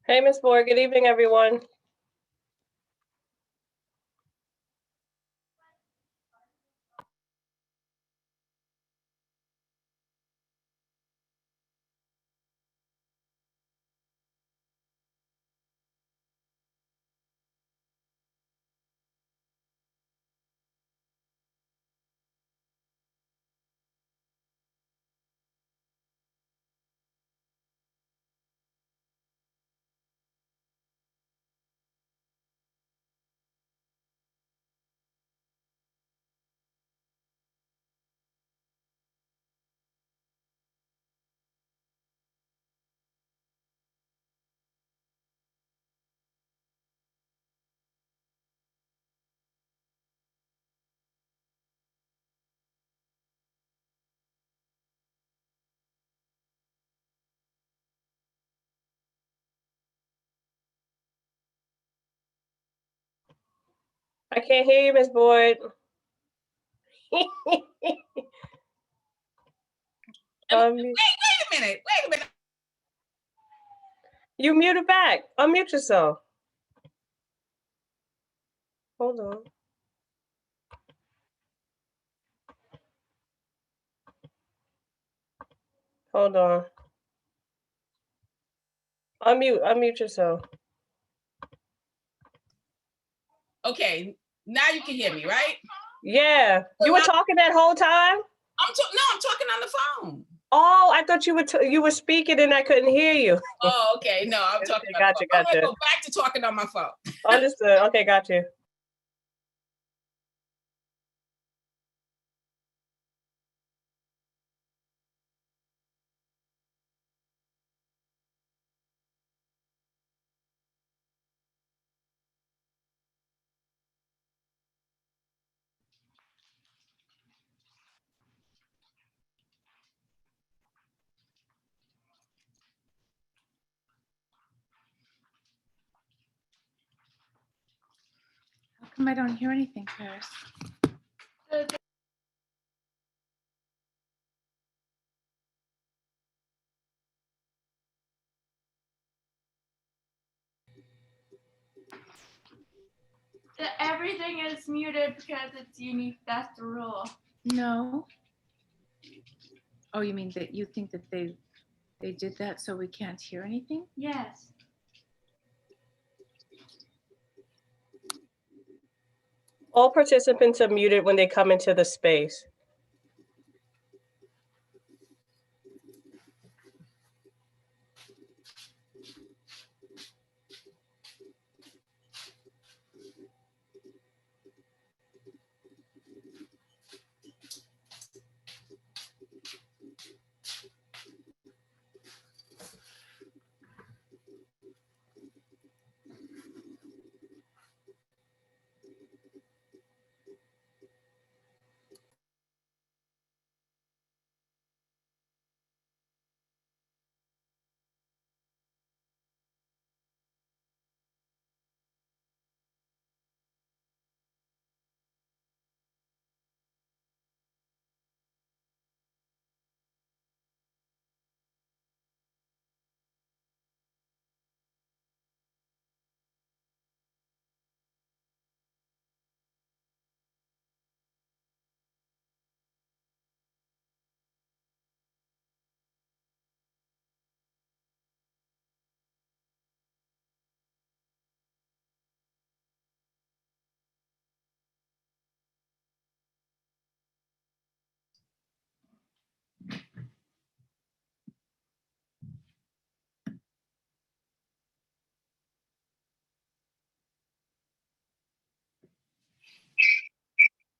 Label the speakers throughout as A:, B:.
A: Hey, Miss Boyd. Good evening, everyone. I can't hear you, Miss Boyd.
B: Wait a minute.
A: You muted back. Unmute yourself. Hold on. Hold on. Unmute yourself.
B: Okay, now you can hear me, right?
A: Yeah. You were talking that whole time?
B: I'm talking on the phone.
A: Oh, I thought you were speaking and I couldn't hear you.
B: Oh, okay. No, I'm talking on
A: Gotcha,
B: the phone.
A: gotcha.
B: I'm gonna go back to talking on my phone.
A: Understood. Okay, got you.
C: How come I don't hear anything, Paris?
D: Everything is muted because it's unique. That's the rule.
C: No. Oh, you mean that you think that they did that so we can't hear anything?
D: Yes.
A: All participants are muted when they come into the space.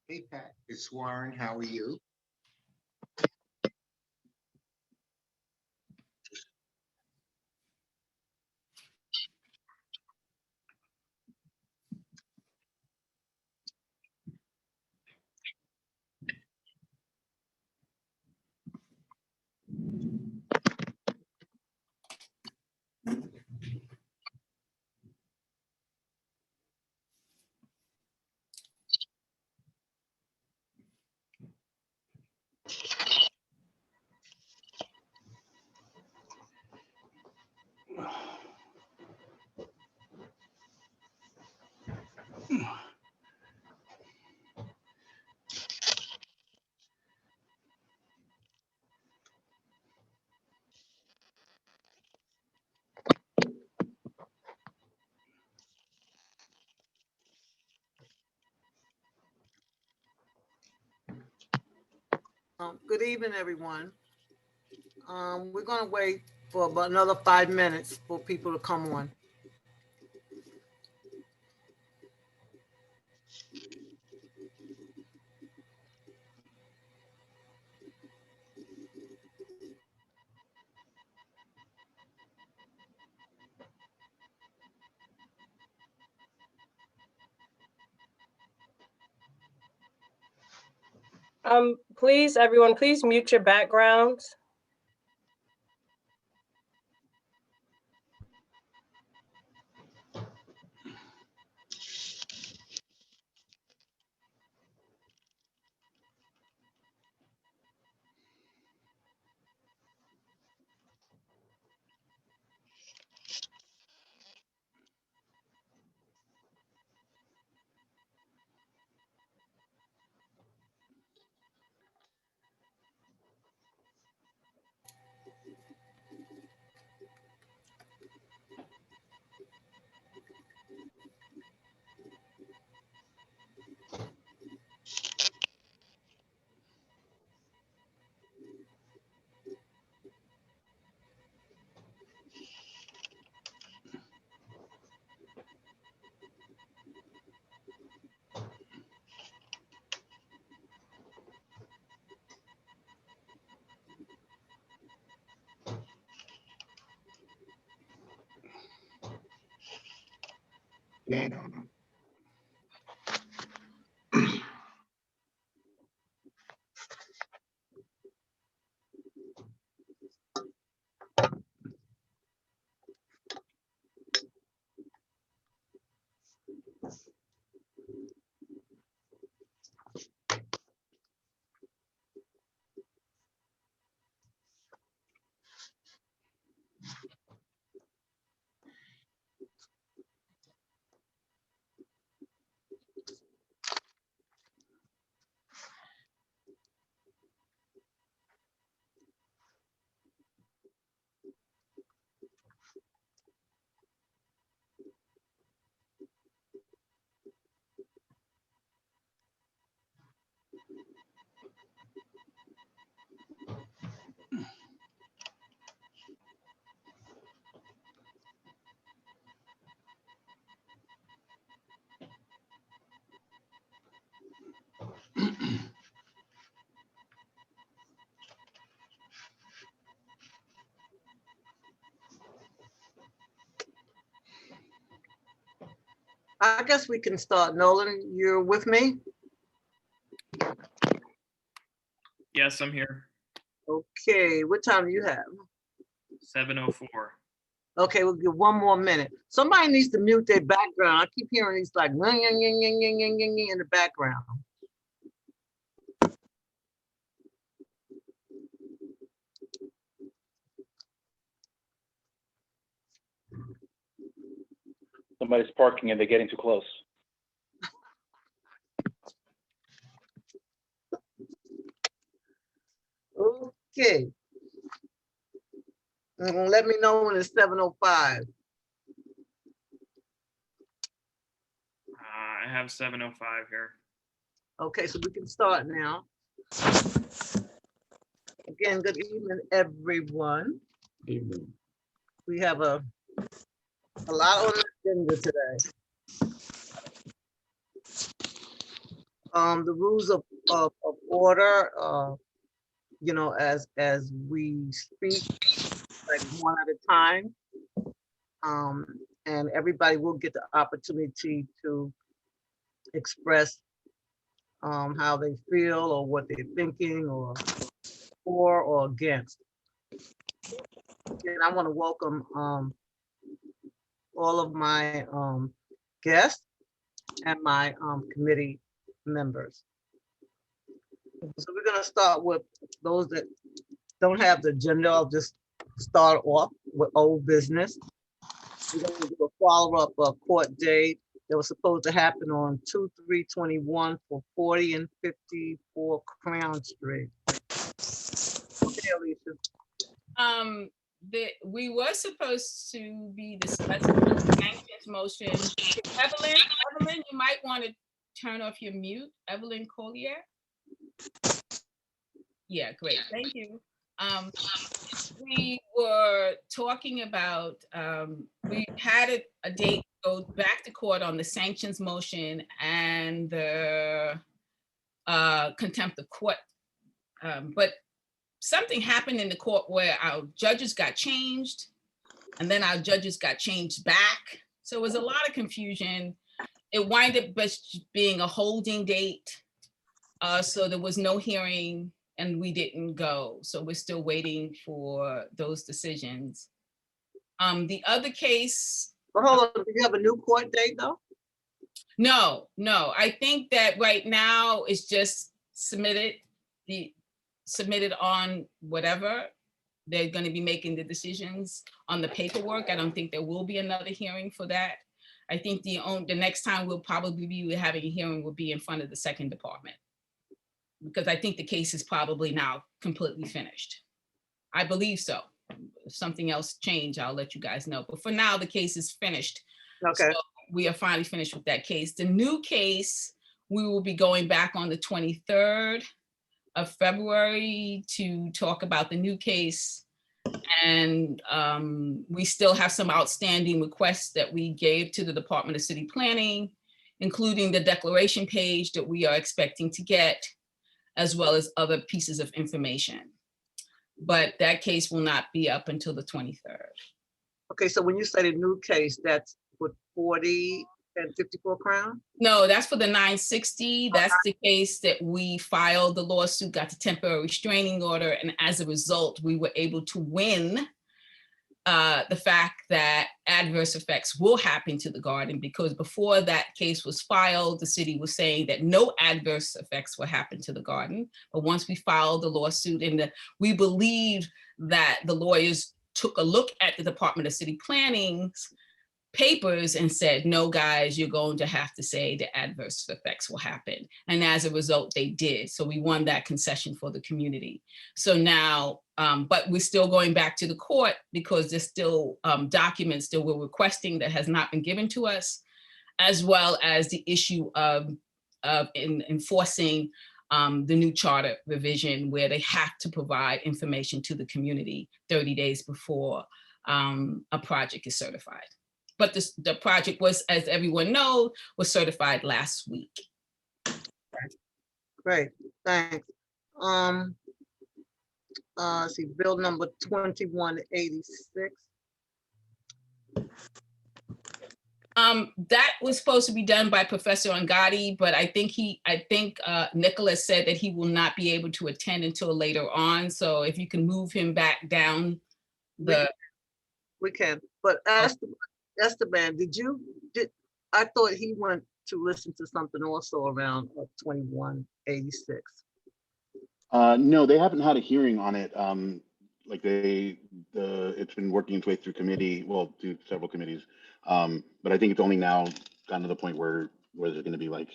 E: Hey, Pat, it's Warren. How are you?
F: Good evening, everyone. We're gonna wait for about another 5 minutes for people to come on.
A: Please, everyone, please mute your backgrounds.
E: Yeah, no, no.
F: I guess we can start. Nolan, you're with me?
G: Yes, I'm here.
F: Okay, what time do you have?
G: 7:04.
F: Okay, we'll give 1 more minute. Somebody needs to mute their background. I keep hearing these like "Nying, nying, nying, nying, nying, nying, nying, nying" in the background.
H: Somebody's parking and they're getting too close.
F: Okay. Let me know when it's 7:05.
G: I have 7:05 here.
F: Okay, so we can start now. Again, good evening, everyone.
E: Evening.
F: We have a lot on the agenda today. The rules of order, you know, as we speak, like one at a time. And everybody will get the opportunity to express how they feel or what they're thinking or for or against. And I want to welcome all of my guests and my committee members. So we're going to start with those that don't have the agenda. I'll just start off with old business. We're going to do a follow-up court date that was supposed to happen on 2/3/21 for 40 and 54 Crown Street. Okay, Alicia.
B: We were supposed to be discussing the sanctions motion. Evelyn, you might want to turn off your mute. Evelyn Collier. Yeah, great, thank you. We were talking about, we had a date to go back to court on the sanctions motion and the contempt of court. But something happened in the court where our judges got changed, and then our judges got changed back. So it was a lot of confusion. It wound up just being a holding date. So there was no hearing and we didn't go. So we're still waiting for those decisions. The other case,
F: But hold on, do you have a new court date though?
B: no, I think that right now it's just submitted on whatever. They're going to be making the decisions on the paperwork. I don't think there will be another hearing for that. I think the next time we'll probably be having a hearing will be in front of the second department, because I think the case is probably now completely finished. I believe so. If something else changed, I'll let you guys know. But for now, the case is finished.
F: Okay.
B: So we are finally finished with that case. The new case, we will be going back on the 23rd of February to talk about the new case. And we still have some outstanding requests that we gave to the Department of City Planning, including the declaration page that we are expecting to get, as well as other pieces of information. But that case will not be up until the 23rd.
F: Okay, so when you say the new case, that's with 40 and 54 Crown?
B: No, that's for the 960. That's the case that we filed the lawsuit, got the temporary restraining order, and as a result, we were able to win the fact that adverse effects will happen to the garden, because before that case was filed, the city was saying that no adverse effects will happen to the garden. But once we filed the lawsuit, and we believed that the lawyers took a look at the Department of City Planning's papers and said, no, guys, you're going to have to say the adverse effects will happen. And as a result, they did. So we won that concession for the community. So now, but we're still going back to the court because there's still documents that we're requesting that has not been given to us, as well as the issue of enforcing the new charter revision, where they have to provide information to the community 30 days before a project is certified. But the project was, as everyone knows, was certified last week.
F: Great, thanks. Let's see, bill number 2186.
B: That was supposed to be done by Professor Angadi, but I think Nicholas said that he will not be able to attend until later on. So if you can move him back down
F: We can, but Esteban, I thought he went to listen to something also around 2186.
E: No, they haven't had a hearing on it. Like it's been working its way through committee, well, through several committees. But I think it's only now gotten to the point where there's going to be like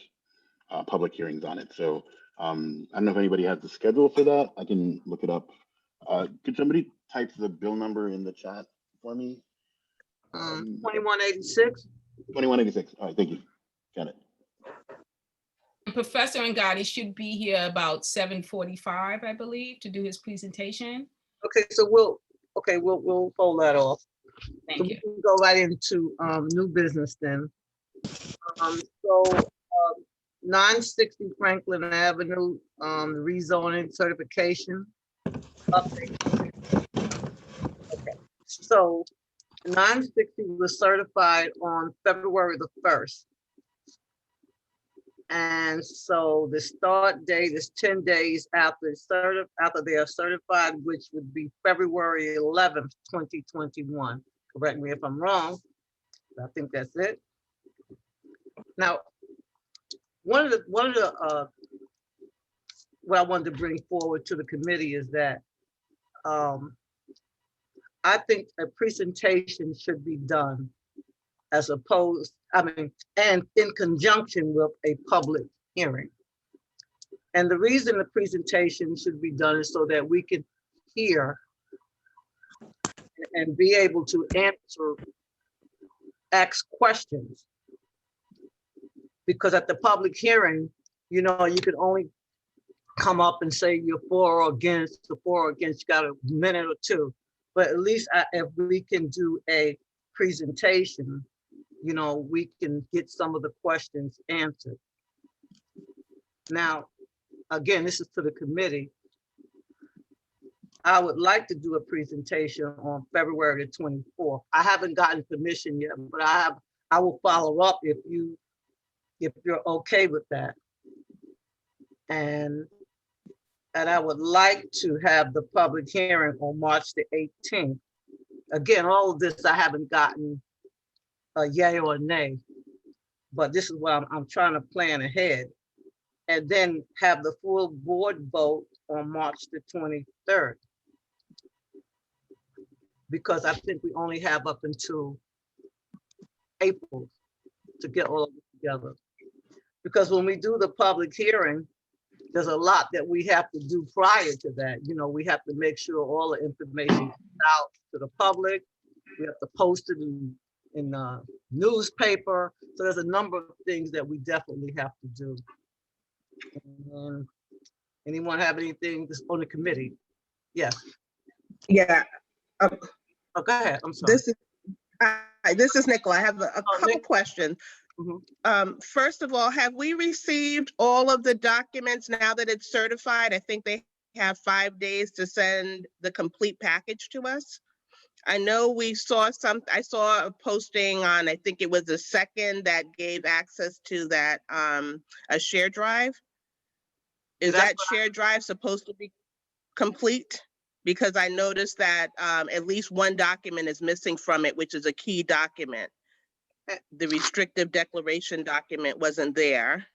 E: public hearings on it. So I don't know if anybody has the schedule for that. I can look it up. Could somebody type the bill number in the chat for me?
F: 2186.
E: 2186. All right, thank you. Got it.
B: Professor Angadi should be here about 7:45, I believe, to do his presentation.
F: Okay, so we'll hold that off.
B: Thank you.
F: We can go right into new business then. 960 Franklin Avenue, rezoning certification update. Okay, so 960 was certified on February the 1st. And so the start date is 10 days after they are certified, which would be February 11th, 2021. Correct me if I'm wrong. I think that's it. Now, one of the what I wanted to bring forward to the committee is that I think a presentation should be done and in conjunction with a public hearing. And the reason the presentation should be done is so that we can hear and be able to ask questions. Because at the public hearing, you can only come up and say you're for or against, you got a minute or two. But at least if we can do a presentation, you know, we can get some of the questions answered. Now, again, this is to the committee. I would like to do a presentation on February the 24th. I haven't gotten permission yet, but I will follow up if you're okay with that. And I would like to have the public hearing on March the 18th. Again, all of this, I haven't gotten a yay or a nay, but this is what I'm trying to plan ahead. And then have the full board vote on March the 23rd. Because I think we only have up until April to get all of it together. Because when we do the public hearing, there's a lot that we have to do prior to that. You know, we have to make sure all the information is out to the public. We have to post it in the newspaper. So there's a number of things that we definitely have to do. And anyone have anything on the committee? Yes.
I: Yeah.
F: Oh, go ahead. I'm sorry.
I: This is Nicola. I have a couple
F: Nick.
I: questions.
F: Mhm.
I: First of all, have we received all of the documents now that it's certified? I think they have 5 days to send the complete package to us. I know I saw a posting on, I think it was the 2nd, that gave access to that, a share drive. Is that share drive supposed to be complete? Because I noticed that at least one document is missing from it, which is a key document. The restrictive declaration document wasn't there.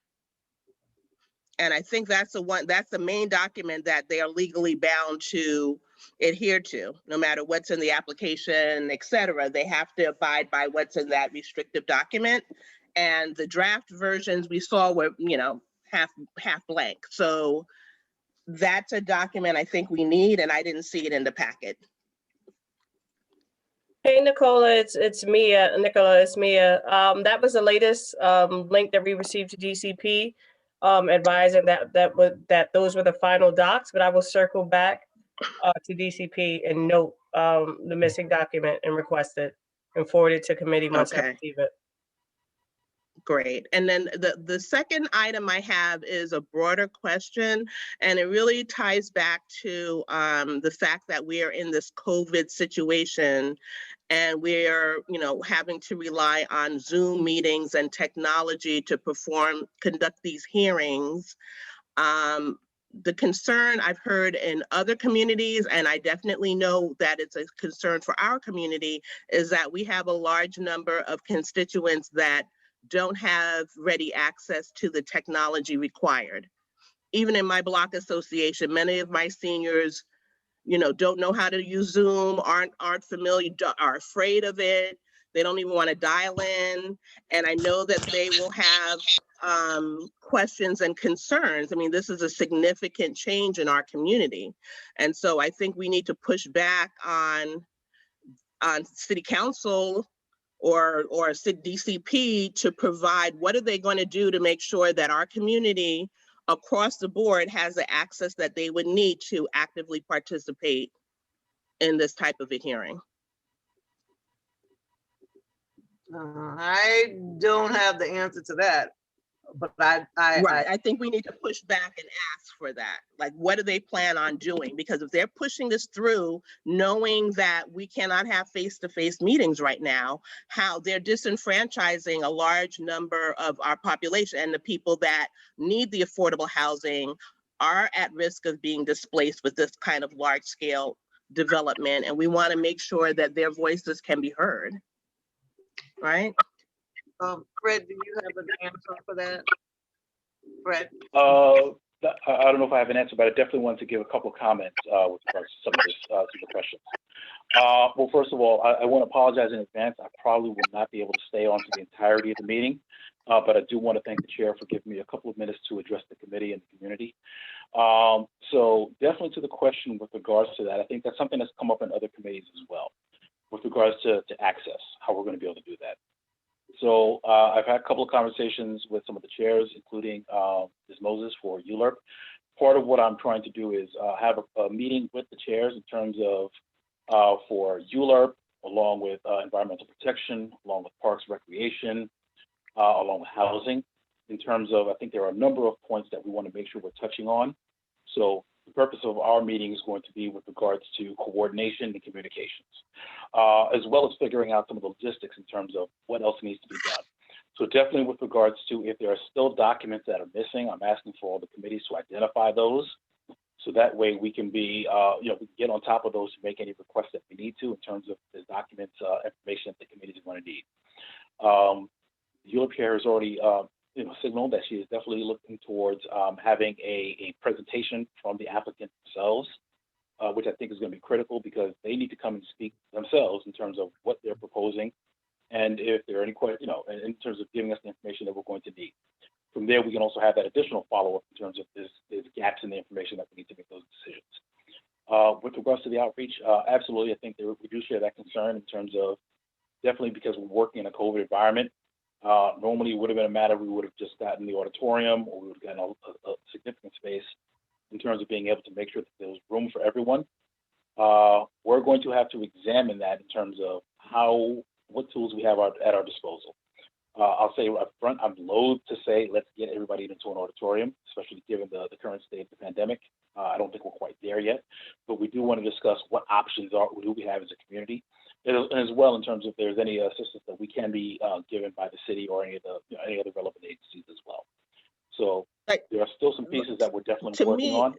I: And I think that's the main document that they are legally bound to adhere to, no matter what's in the application, et cetera. They have to abide by what's in that restrictive document. And the draft versions we saw were, you know, half blank. So that's a document I think we need, and I didn't see it in the packet.
A: Hey, Nicola, it's Mia. Nicola, it's Mia. That was the latest link that we received to DCP, advising that those were the final docs. But I will circle back to DCP and note the missing document and request it and forward it to committee once I receive it.
I: Great. And then the second item I have is a broader question, and it really ties back to the fact that we are in this COVID situation and we're, you know, having to rely on Zoom meetings and technology to conduct these hearings. The concern I've heard in other communities, and I definitely know that it's a concern for our community, is that we have a large number of constituents that don't have ready access to the technology required. Even in my block association, many of my seniors, you know, don't know how to use Zoom, aren't familiar, are afraid of it. They don't even want to dial in. And I know that they will have questions and concerns. I mean, this is a significant change in our community. And so I think we need to push back on city council or DCP to provide, what are they going to do to make sure that our community across the board has the access that they would need to actively participate in this type of a hearing?
F: I don't have the answer to that, but
I: I think we need to push back and ask for that. Like, what do they plan on doing? Because if they're pushing this through, knowing that we cannot have face-to-face meetings right now, how they're disenfranchising a large number of our population, and the people that need the affordable housing are at risk of being displaced with this kind of large-scale development. And we want to make sure that their voices can be heard, right?
F: Fred, do you have an answer for that? Fred?
H: I don't know if I have an answer, but I definitely want to give a couple of comments with regards to some of the questions. Well, first of all, I want to apologize in advance. I probably will not be able to stay on for the entirety of the meeting, but I do want to thank the chair for giving me a couple of minutes to address the committee and the community. So definitely to the question with regards to that, I think that's something that's come up in other committees as well, with regards to access, how we're going to be able to do that. So I've had a couple of conversations with some of the chairs, including Ms. Moses for ULURP, part of what I'm trying to do is have a meeting with the chairs in terms of for ULURP, along with environmental protection, along with parks recreation, along with housing, in terms of, I think there are a number of points that we want to make sure we're touching on. So the purpose of our meeting is going to be with regards to coordination and communications, as well as figuring out some of the logistics in terms of what else needs to be done. So definitely with regards to if there are still documents that are missing, I'm asking for all the committees to identify those. So that way we can be, we can get on top of those to make any requests that we need to in terms of the documents, information that the committees are going to need. The ULURP chair has already, signaled that she is definitely looking towards having a presentation from the applicants themselves, which I think is going to be critical because they need to come and speak themselves in terms of what they're proposing, and if there are any questions, in terms of giving us the information that we're going to need. From there, we can also have that additional follow-up in terms of there's gaps in the information that we need to make those decisions. With regards to the outreach, absolutely, I think we do share that concern in terms of definitely because we're working in a COVID environment. Normally, it would have been a matter we would have just gotten the auditorium or we would have gotten a significant space in terms of being able to make sure that there was room for everyone. We're going to have to examine that in terms of what tools we have at our disposal. I'll say up front, I'm loath to say, let's get everybody into an auditorium, especially given the current state of the pandemic. I don't think we're quite there yet, but we do want to discuss what options do we have as a community, and as well in terms of if there's any assistance that we can be given by the city or any of the any other relevant agencies as well. So there are still some pieces that we're definitely working on.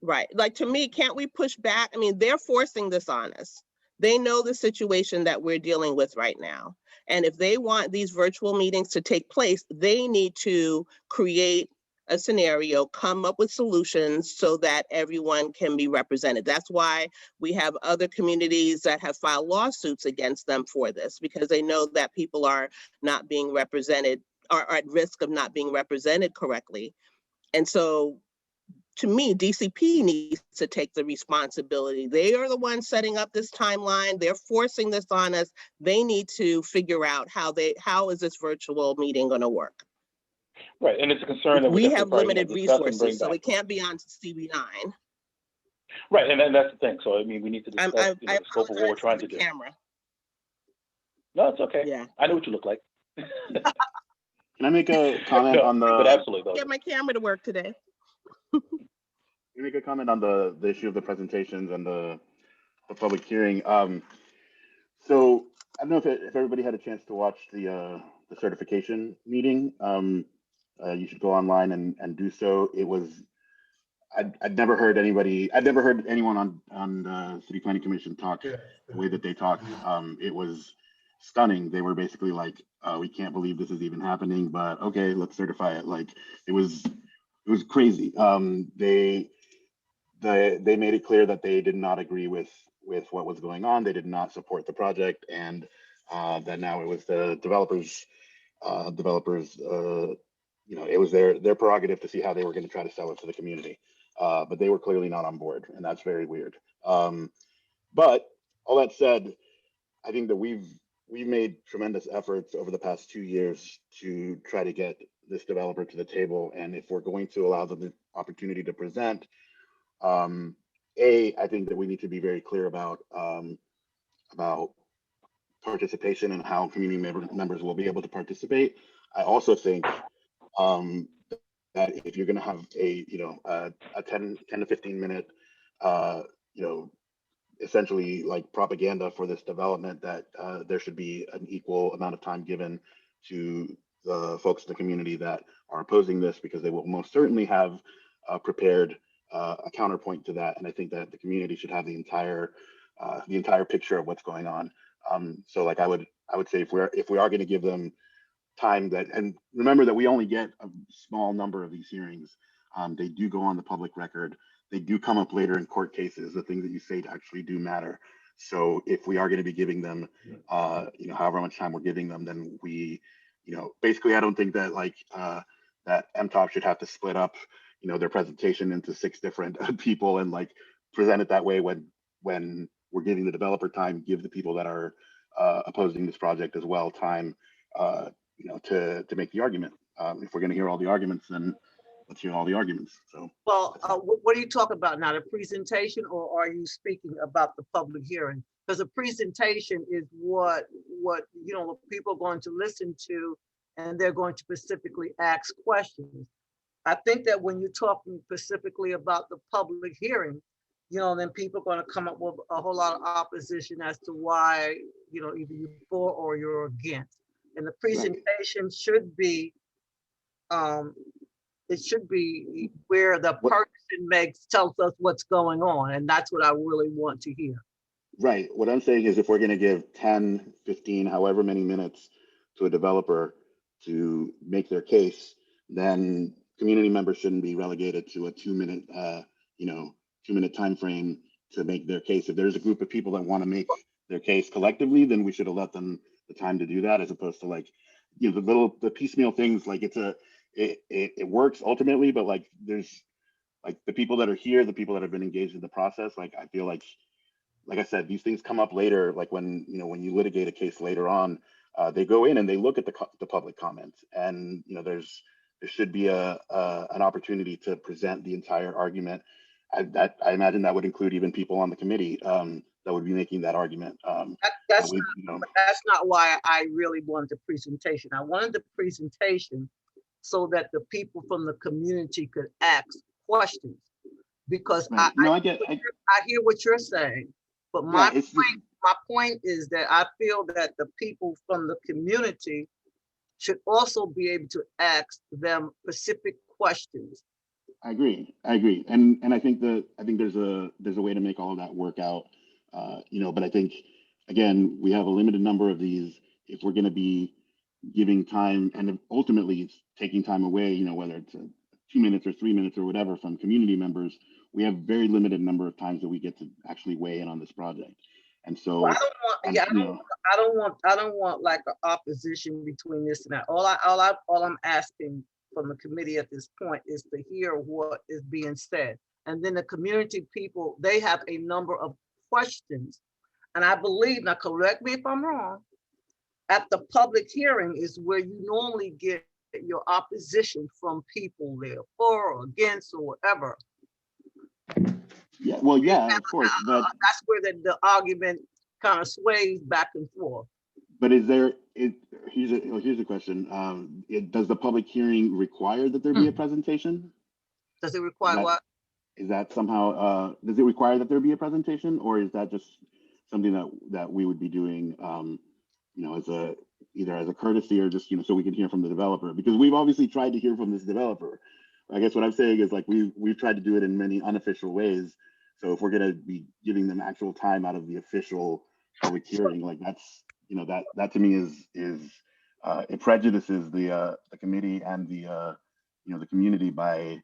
I: Right, like to me, can't we push back? I mean, they're forcing this on us. They know the situation that we're dealing with right now. And if they want these virtual meetings to take place, they need to create a scenario, come up with solutions so that everyone can be represented. That's why we have other communities that have filed lawsuits against them for this, because they know that people are not being represented, are at risk of not being represented correctly. And so to me, DCP needs to take the responsibility. They are the ones setting up this timeline. They're forcing this on us. They need to figure out how is this virtual meeting going to work?
H: Right, and it's a concern that
I: we have limited resources, so it can't be on CB9.
H: Right, and that's the thing. So I mean, we need to discuss the scope of what we're trying to do.
I: Camera.
H: No, it's okay.
I: Yeah,
H: I know what you look like.
E: Can I make a comment on the?
H: But absolutely.
I: Get my camera to work today.
E: Let me make a comment on the issue of the presentations and the public hearing. So I don't know if everybody had a chance to watch the certification meeting. You should go online and do so. It was I'd never heard anyone on the City Planning Commission talk the way that they talked. It was stunning. They were basically like, we can't believe this is even happening, but okay, let's certify it. Like it was crazy. They made it clear that they did not agree with what was going on. They did not support the project, and that now it was the developers. It was their prerogative to see how they were going to try to sell it to the community. But they were clearly not on board, and that's very weird. But all that said, I think that we've made tremendous efforts over the past 2 years to try to get this developer to the table. And if we're going to allow them the opportunity to present, I think that we need to be very clear about participation and how community members will be able to participate. I also think that if you're going to have a 10 to 15 minute, essentially like propaganda for this development, that there should be an equal amount of time given to the folks in the community that are opposing this, because they will most certainly have prepared a counterpoint to that. And I think that the community should have the entire picture of what's going on. So like I would say if we are going to give them time, that, and remember that we only get a small number of these hearings. They do go on the public record. They do come up later in court cases. The things that you say actually do matter. So if we are going to be giving them, however much time we're giving them, then we, basically I don't think that that MTOP should have to split up, their presentation into 6 different people and like present it that way when we're giving the developer time, give the people that are opposing this project as well time, to make the argument. If we're going to hear all the arguments, then let's hear all the arguments. So.
F: Well, what are you talking about now? The presentation, or are you speaking about the public hearing? Because a presentation is what people are going to listen to, and they're going to specifically ask questions. I think that when you're talking specifically about the public hearing, then people are going to come up with a whole lot of opposition as to why, either you're for or you're against. And the presentation should be, it should be where the person tells us what's going on. And that's what I really want to hear.
E: Right. What I'm saying is if we're going to give 10, 15, however many minutes to a developer to make their case, then community members shouldn't be relegated to a 2-minute, 2-minute time frame to make their case. If there's a group of people that want to make their case collectively, then we should have let them the time to do that, as opposed to the piecemeal things. Like it works ultimately, but there's the people that are here, the people that have been engaged in the process. I feel like I said, these things come up later. When you litigate a case later on, they go in and they look at the public comments, and there should be an opportunity to present the entire argument. I imagine that would include even people on the committee that would be making that argument.
F: That's not why I really wanted the presentation. I wanted the presentation so that the people from the community could ask questions, because I hear what you're saying, but my point is that I feel that the people from the community should also be able to ask them specific questions.
E: I agree, and I think there's a way to make all of that work out, But I think, again, we have a limited number of these. If we're going to be giving time and ultimately it's taking time away, whether it's 2 minutes or 3 minutes or whatever from community members, we have very limited number of times that we get to actually weigh in on this project. And so
F: well, I don't want like an opposition between this and that. All I'm asking from the committee at this point is to hear what is being said. And then the community people, they have a number of questions. And I believe, now correct me if I'm wrong, at the public hearing is where you normally get your opposition from people there, for or against or whatever.
E: Yeah, well, yeah, of course. But
F: that's where the argument kind of sways back and forth.
E: But here's a question. Does the public hearing require that there be a presentation?
F: Does it require what?
E: Is that somehow, does it require that there be a presentation, or is that just something that we would be doing, either as a courtesy or just, so we can hear from the developer? Because we've obviously tried to hear from this developer. I guess what I'm saying is we've tried to do it in many unofficial ways. So if we're going to be giving them actual time out of the official public hearing, that's, that to me is it prejudices the committee and the community by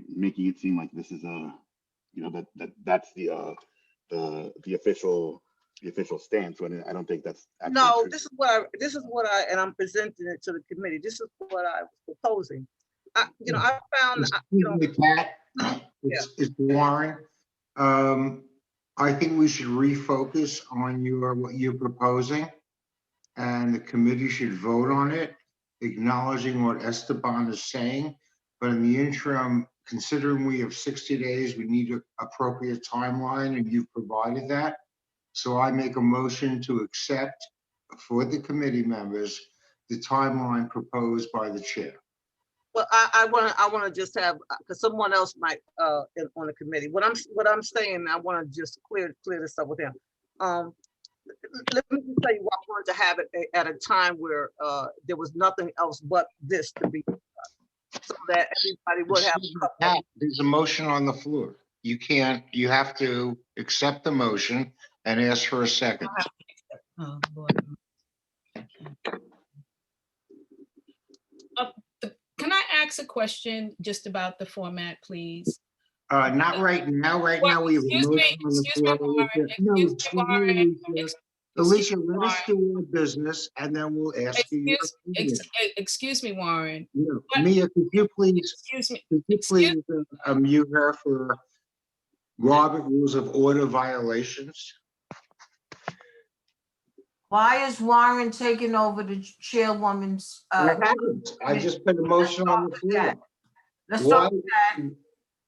E: making it seem like this is that's the official stance, when I don't think that's actually true.
F: This is what I and I'm presenting it to the committee. This is what I was proposing. I found
J: Pat, it's Warren. I think we should refocus on what you're proposing, and the committee should vote on it, acknowledging what Esteban is saying. But in the interim, considering we have 60 days, we need an appropriate timeline, and you've provided that. So I make a motion to accept for the committee members the timeline proposed by the chair.
F: Well, I want to just have, because someone else might on the committee. What I'm saying, I want to just clear this up with him. Let me just tell you why I wanted to have it at a time where there was nothing else but this to be done, so that everybody would have.
J: There's a motion on the floor. You have to accept the motion and ask for a second.
B: Oh, Lord. Can I ask a question just about the format, please?
J: Not right now. Right now, we have a motion on the floor. Alicia, let us do our business, and then we'll ask you.
B: Excuse me, Warren.
J: Mia, could you please mute her for Robert Rules of Order violations?
K: Why is Warren taking over the chairwoman's?
J: I just put a motion on the floor.
K: Let's
J: Why?
K: start with that.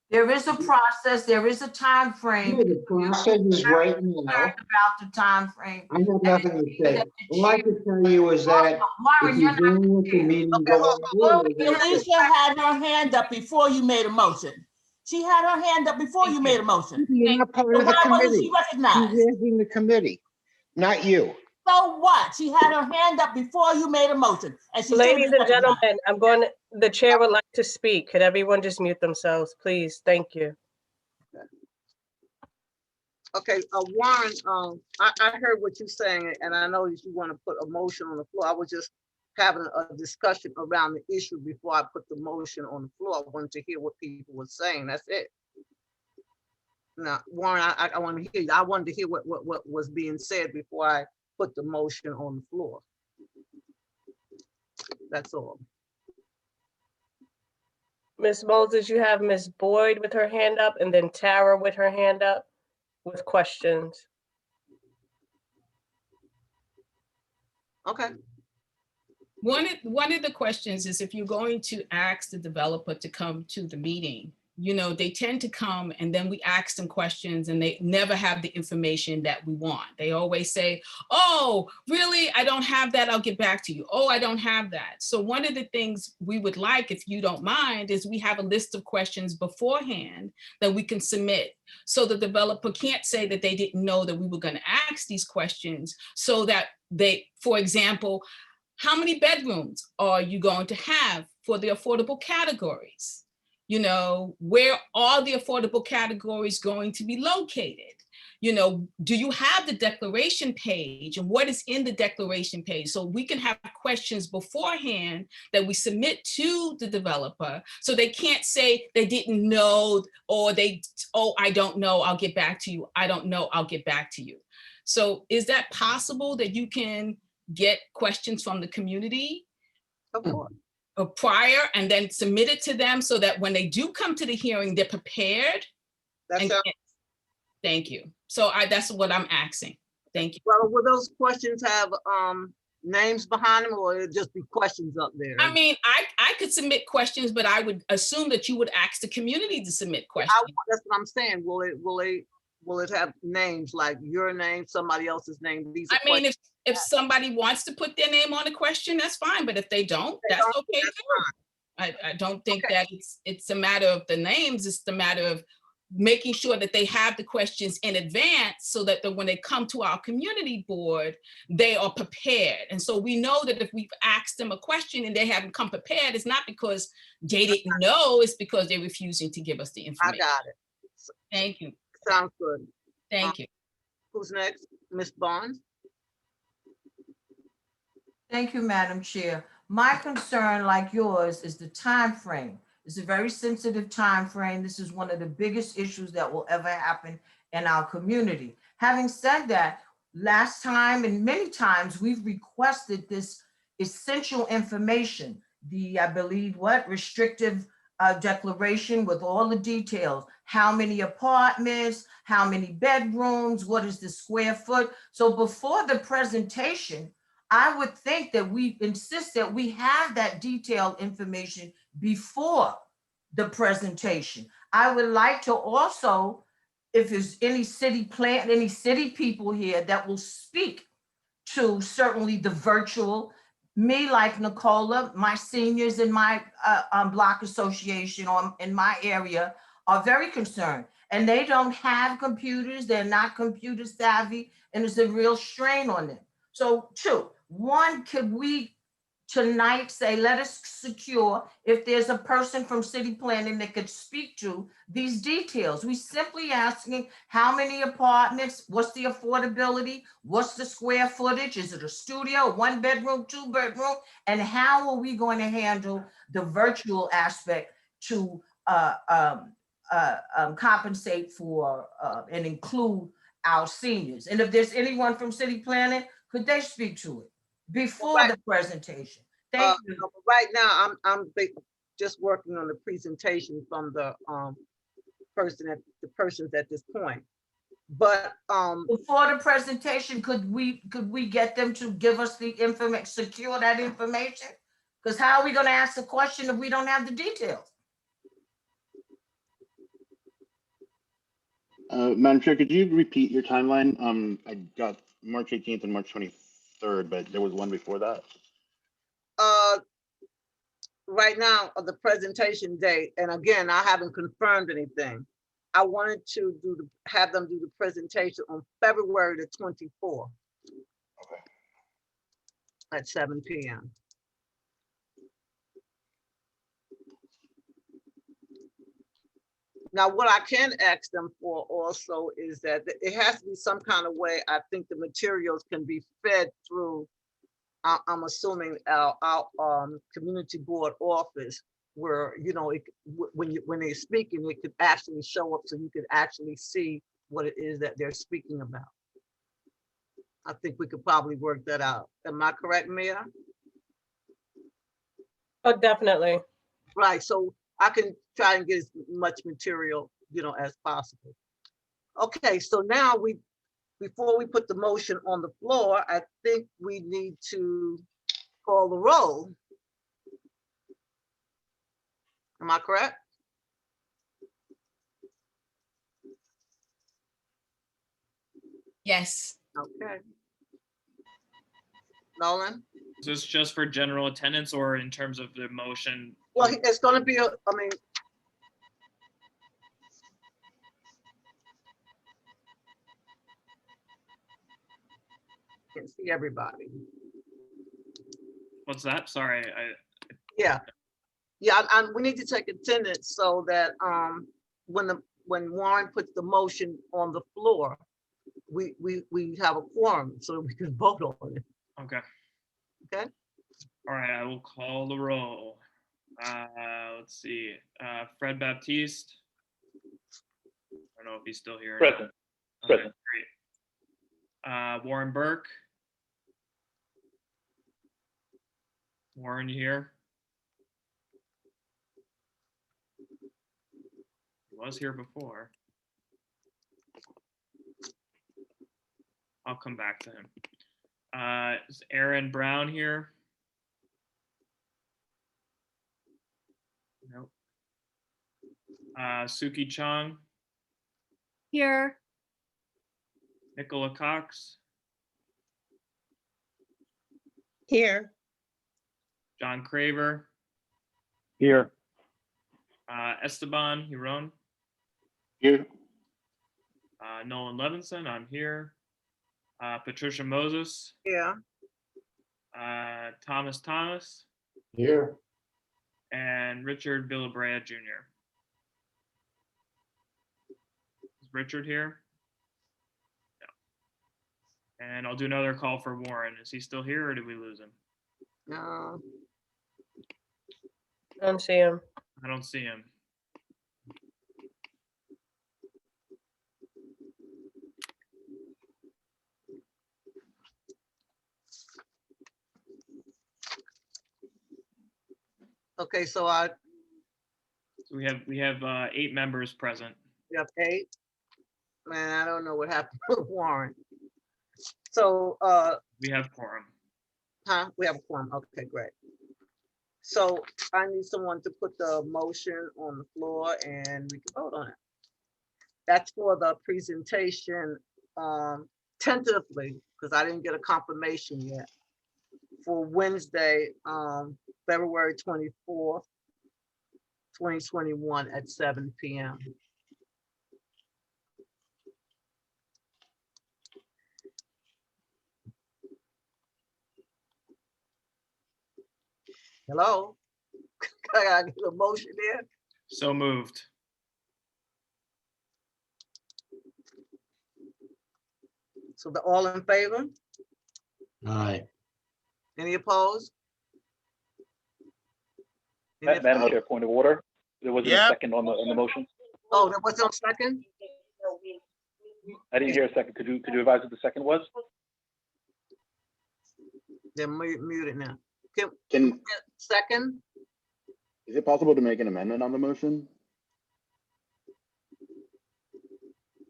K: There is a process, there is a time frame.
J: No, the process is right now.
K: About the time frame.
J: I have nothing to say. All I can tell you is that
K: Warren,
J: if
K: you're
J: you're
K: not
J: going with the meeting
F: Okay,
J: going forward,
L: Alicia had her hand up before you made a motion. She had her hand up before you made a motion.
J: you're not part
L: So
J: of the
L: why wasn't
J: committee.
L: she recognized?
J: She's asking the committee, not you.
L: So what? She had her hand up before you made a motion, and she should have
A: Ladies
L: been
A: and
L: recognized.
A: gentlemen, the chair would like to speak. Could everyone just mute themselves, please? Thank you.
F: okay, Warren, I heard what you're saying, and I know that you want to put a motion on the floor. I was just having a discussion around the issue before I put the motion on the floor. I wanted to hear what people were saying. That's it. Now, Warren, I want to hear you. I wanted to hear what was being said before I put the motion on the floor. That's all.
A: Ms. Moses, you have Ms. Boyd with her hand up and then Tara with her hand up with questions.
F: Okay.
B: One of the questions is if you're going to ask the developer to come to the meeting, you know, they tend to come and then we ask them questions and they never have the information that we want. They always say, oh, really? I don't have that. I'll get back to you. Oh, I don't have that. So one of the things we would like, if you don't mind, is we have a list of questions beforehand that we can submit. So the developer can't say that they didn't know that we were going to ask these questions, so that they, for example, how many bedrooms are you going to have for the affordable categories? You know, where are the affordable categories going to be located? You know, do you have the declaration page, and what is in the declaration page? So we can have questions beforehand that we submit to the developer, so they can't say they didn't know, or oh, I don't know, I'll get back to you. I don't know, I'll get back to you. So is that possible that you can get questions from the community prior and then submit it to them, so that when they do come to the hearing, they're prepared? Thank you. So that's what I'm asking. Thank you.
F: Well, will those questions have names behind them, or it just be questions up there?
B: I mean, I could submit questions, but I would assume that you would ask the community to submit questions.
F: That's what I'm saying. Will it have names, like your name, somebody else's name?
B: I mean, if somebody wants to put their name on a question, that's fine. But if they don't, that's okay too. I don't think that it's a matter of the names. It's the matter of making sure that they have the questions in advance, so that when they come to our community board, they are prepared. And so we know that if we've asked them a question and they haven't come prepared, it's not because they didn't know, it's because they're refusing to give us the information.
F: I got it.
B: Thank you.
F: Sounds good.
B: Thank you.
F: Who's next? Ms. Barnes?
K: Thank you, Madam Chair. My concern, like yours, is the time frame. It's a very sensitive time frame. This is one of the biggest issues that will ever happen in our community. Having said that, last time and many times we've requested this essential information, I believe, restrictive declaration with all the details. How many apartments, how many bedrooms, what is the square foot? So before the presentation, I would think that we insist that we have that detailed information before the presentation. I would like to also, if there's any city people here that will speak to certainly the virtual, me like Nicola, my seniors in my block association or in my area are very concerned, and they don't have computers, they're not computer savvy, and it's a real strain on them. So one, could we tonight say, let us secure, if there's a person from city planning that could speak to these details. We simply asking how many apartments, what's the affordability, what's the square footage, is it a studio, 1 bedroom, 2 bedroom, and how are we going to handle the virtual aspect to compensate for and include our seniors? And if there's anyone from city planning, could they speak to it before the presentation? Thank you.
F: Right now, I'm just working on the presentation from the persons at this point. But
K: before the presentation, could we get them to give us the information, secure that information? Because how are we going to ask the question if we don't have the details?
E: Madam Chair, could you repeat your timeline? I got March 18th and March 23rd, but there was one before that.
F: Right now, the presentation date, and again, I haven't confirmed anything. I wanted to have them do the presentation on February the 24th.
E: Okay.
F: At 7 p.m. Now, what I can ask them for also is that it has to be some kind of way. I think the materials can be fed through, I'm assuming our community board office, where, you know, when they're speaking, it could actually show up so you could actually see what it is that they're speaking about. I think we could probably work that out. Am I correct, Mayor?
A: Oh, definitely.
F: Right, so I can try and get as much material, you know, as possible. Okay, so now before we put the motion on the floor, I think we need to call the roll. Am I correct?
B: Yes.
F: Okay. Nolan?
G: Is this just for general attendance or in terms of the motion?
F: Well, it's gonna be, I mean, can see everybody.
G: What's that? Sorry,
F: Yeah, we need to take attendance so that when Warren puts the motion on the floor, we have a quorum so we can vote on it.
G: okay.
F: Okay.
G: All right, I will call the roll. Let's see. Fred Baptiste. I don't know if he's still here.
H: Present.
G: Okay,
H: Present.
G: great. Warren Burke. Warren, you here? He was here before. I'll come back to him. Is Aaron Brown here? Nope. Suki Chong,
D: Here.
G: Nicola Cox,
I: Here.
G: John Craver,
H: Here.
G: Esteban Huron,
E: Here.
G: Nolan Levinson, I'm here. Patricia Moses,
F: Yeah.
G: Thomas,
J: Here.
G: and Richard Villabrea Jr. Is Richard here? No. And I'll do another call for Warren. Is he still here or did we lose him?
F: No.
A: I don't see him.
G: I don't see him.
F: Okay, so
G: So we have 8 members present.
F: we have 8. Man, I don't know what happened with Warren. So
G: We have quorum.
F: we have a quorum. Okay, great. So I need someone to put the motion on the floor and we can vote on it. That's for the presentation, tentatively, because I didn't get a confirmation yet, for Wednesday, February 24th, 2021 at 7 p.m. Hello? I gotta get a motion there.
G: So moved.
F: So the all in favor?
J: Aye.
F: Any opposed? Any
H: Madam Chair, point of order. There wasn't a
L: Yep.
H: second on the motion.
F: Oh, there was no second?
H: I didn't hear a second. Could you advise what the second was?
F: They're muted now.
E: Can,
F: Second?
E: is it possible to make an amendment on the motion?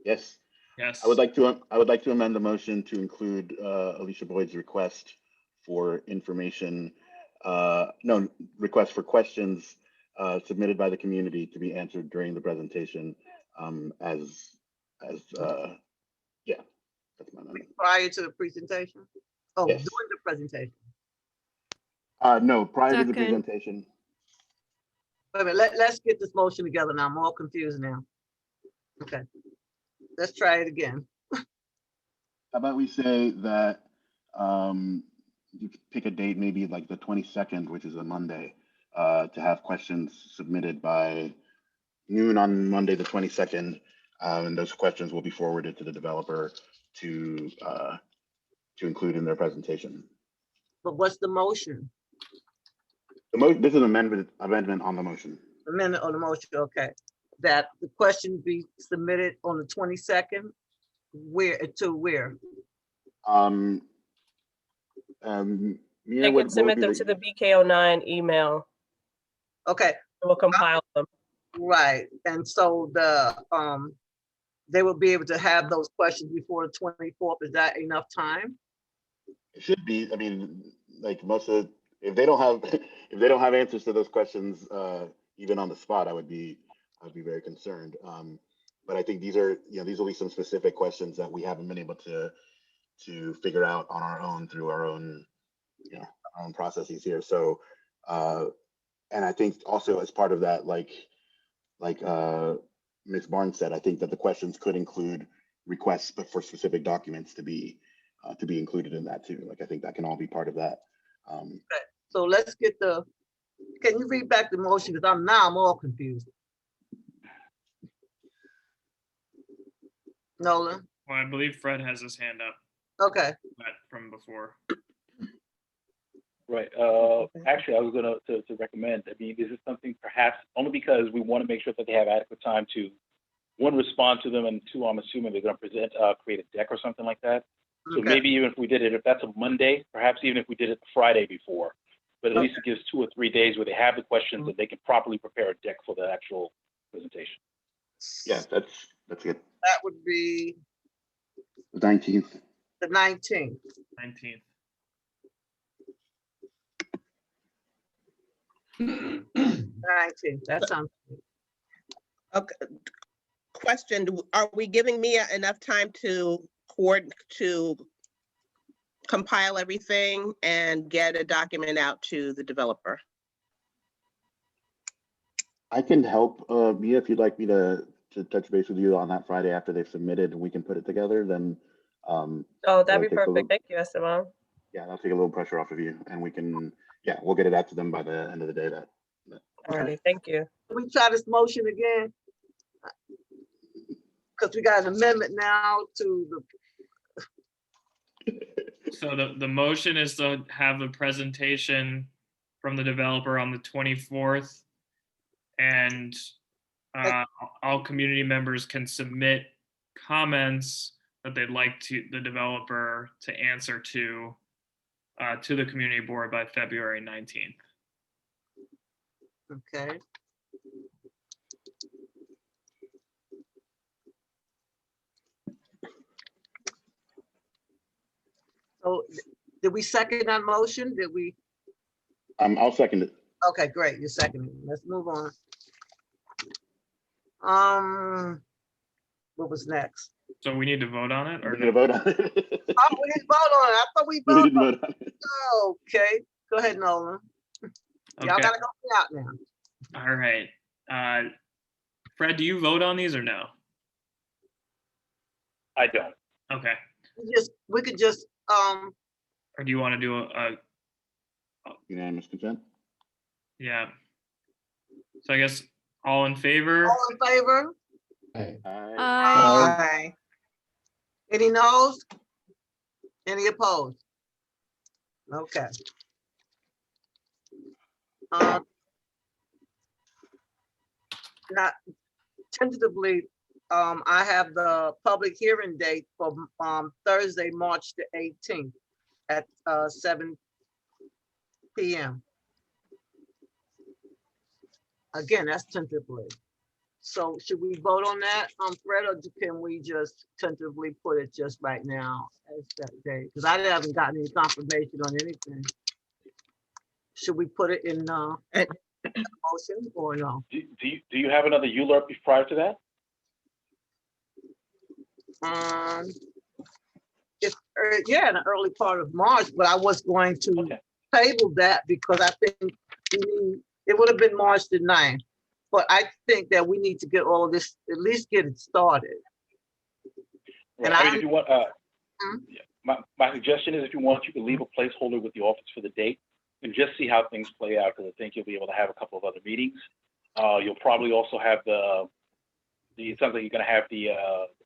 E: Yes.
G: Yes.
E: I would like to amend the motion to include Alicia Boyd's request for information, request for questions submitted by the community to be answered during the presentation as as, yeah, that's my amendment.
F: Prior to the presentation? Oh,
E: Yes.
F: during the presentation.
E: No, prior to the
D: Second.
E: presentation.
F: Wait a minute, let's get this motion together now. I'm all confused now. Okay, let's try it again.
E: How about we say that you could pick a date, maybe like the 22nd, which is a Monday, to have questions submitted by noon on Monday, the 22nd. And those questions will be forwarded to the developer to include in their presentation.
F: But what's the motion?
E: This is an amendment on the motion.
F: Amendment on the motion, okay. That the question be submitted on the 22nd, where, to where?
E: Mia,
A: They
E: what
A: can
E: would
A: submit
E: be
A: them to the BK09 email.
F: Okay,
A: We'll compile them.
F: right, and so they will be able to have those questions before the 24th. Is that enough time?
E: It should be. I mean, like most of, if they don't have answers to those questions, even on the spot, I'd be very concerned. But I think these will be some specific questions that we haven't been able to figure out on our own through our own processes here. So, and I think also as part of that, like Ms. Barnes said, I think that the questions could include requests for specific documents to be included in that too. Like I think that can all be part of that.
F: Okay. So let's get can you read back the motion? Because I'm all confused. Nolan?
G: Well, I believe Fred has his hand up.
F: Okay.
G: From before.
H: Right. Actually, I was going to recommend, I mean, this is something perhaps only because we want to make sure that they have adequate time to, one, respond to them, and two, I'm assuming they're going to create a deck or something like that. So
F: Okay.
H: maybe even if we did it, if that's a Monday, perhaps even if we did it the Friday before, but at least it gives 2 or 3 days where they have the questions and they can properly prepare a deck for the actual presentation.
E: Yeah, that's good.
F: That would be
E: The 19th.
F: the 19th.
G: 19th.
F: 19th, that sounds good.
I: Okay. Question, are we giving Mia enough time to compile everything and get a document out to the developer?
E: I can help Mia if you'd like me to touch base with you on that Friday after they've submitted and we can put it together. Then
A: Oh, that'd be perfect. Thank you, Esteban.
E: Yeah, that'll take a little pressure off of you, and we can, yeah, we'll get it out to them by the end of the day.
A: Alrighty, thank you.
F: Can we try this motion again? Because we got an amendment now to
G: So the motion is to have a presentation from the developer on the 24th, and all community members can submit comments that they'd like the developer to answer to the community board by February 19th.
F: okay. So did we second that motion? Did we?
E: I'll second it.
F: Okay, great. You're seconding. Let's move on. What was next?
G: So we need to vote on it, or
E: We need to vote on it.
F: Oh, we didn't vote on it. I thought we
E: We
F: voted
E: need to
F: on it.
E: vote on it.
F: Okay, go ahead, Nolan. Y'all
G: Okay.
F: gotta go out now.
G: All right. Fred, do you vote on these or no?
H: I don't.
G: Okay.
F: We could just,
G: Or do you want to do a
E: Unanimous consent?
G: yeah. So I guess all in favor?
F: all in favor?
E: Aye.
F: Aye. Any noes? Any opposed? Okay. Not tentatively, I have the public hearing date for Thursday, March the 18th at 7 p.m. Again, that's tentatively. So should we vote on that, Fred, or can we just tentatively put it just right now as that day? Because I haven't gotten any confirmation on anything. Should we put it in motion or no?
H: Do you have another ULURP prior to that?
F: It's, yeah, in the early part of March, but I was going to
H: Okay.
F: table that because I think it would have been March the 9th. But I think that we need to get all of this, at least get it started.
H: Right.
F: And
H: I mean, if you want,
F: Hmm?
H: yeah, my suggestion is if you want, you can leave a placeholder with the office for the date and just see how things play out, because I think you'll be able to have a couple of other meetings. You'll probably also have it sounds like you're going to have the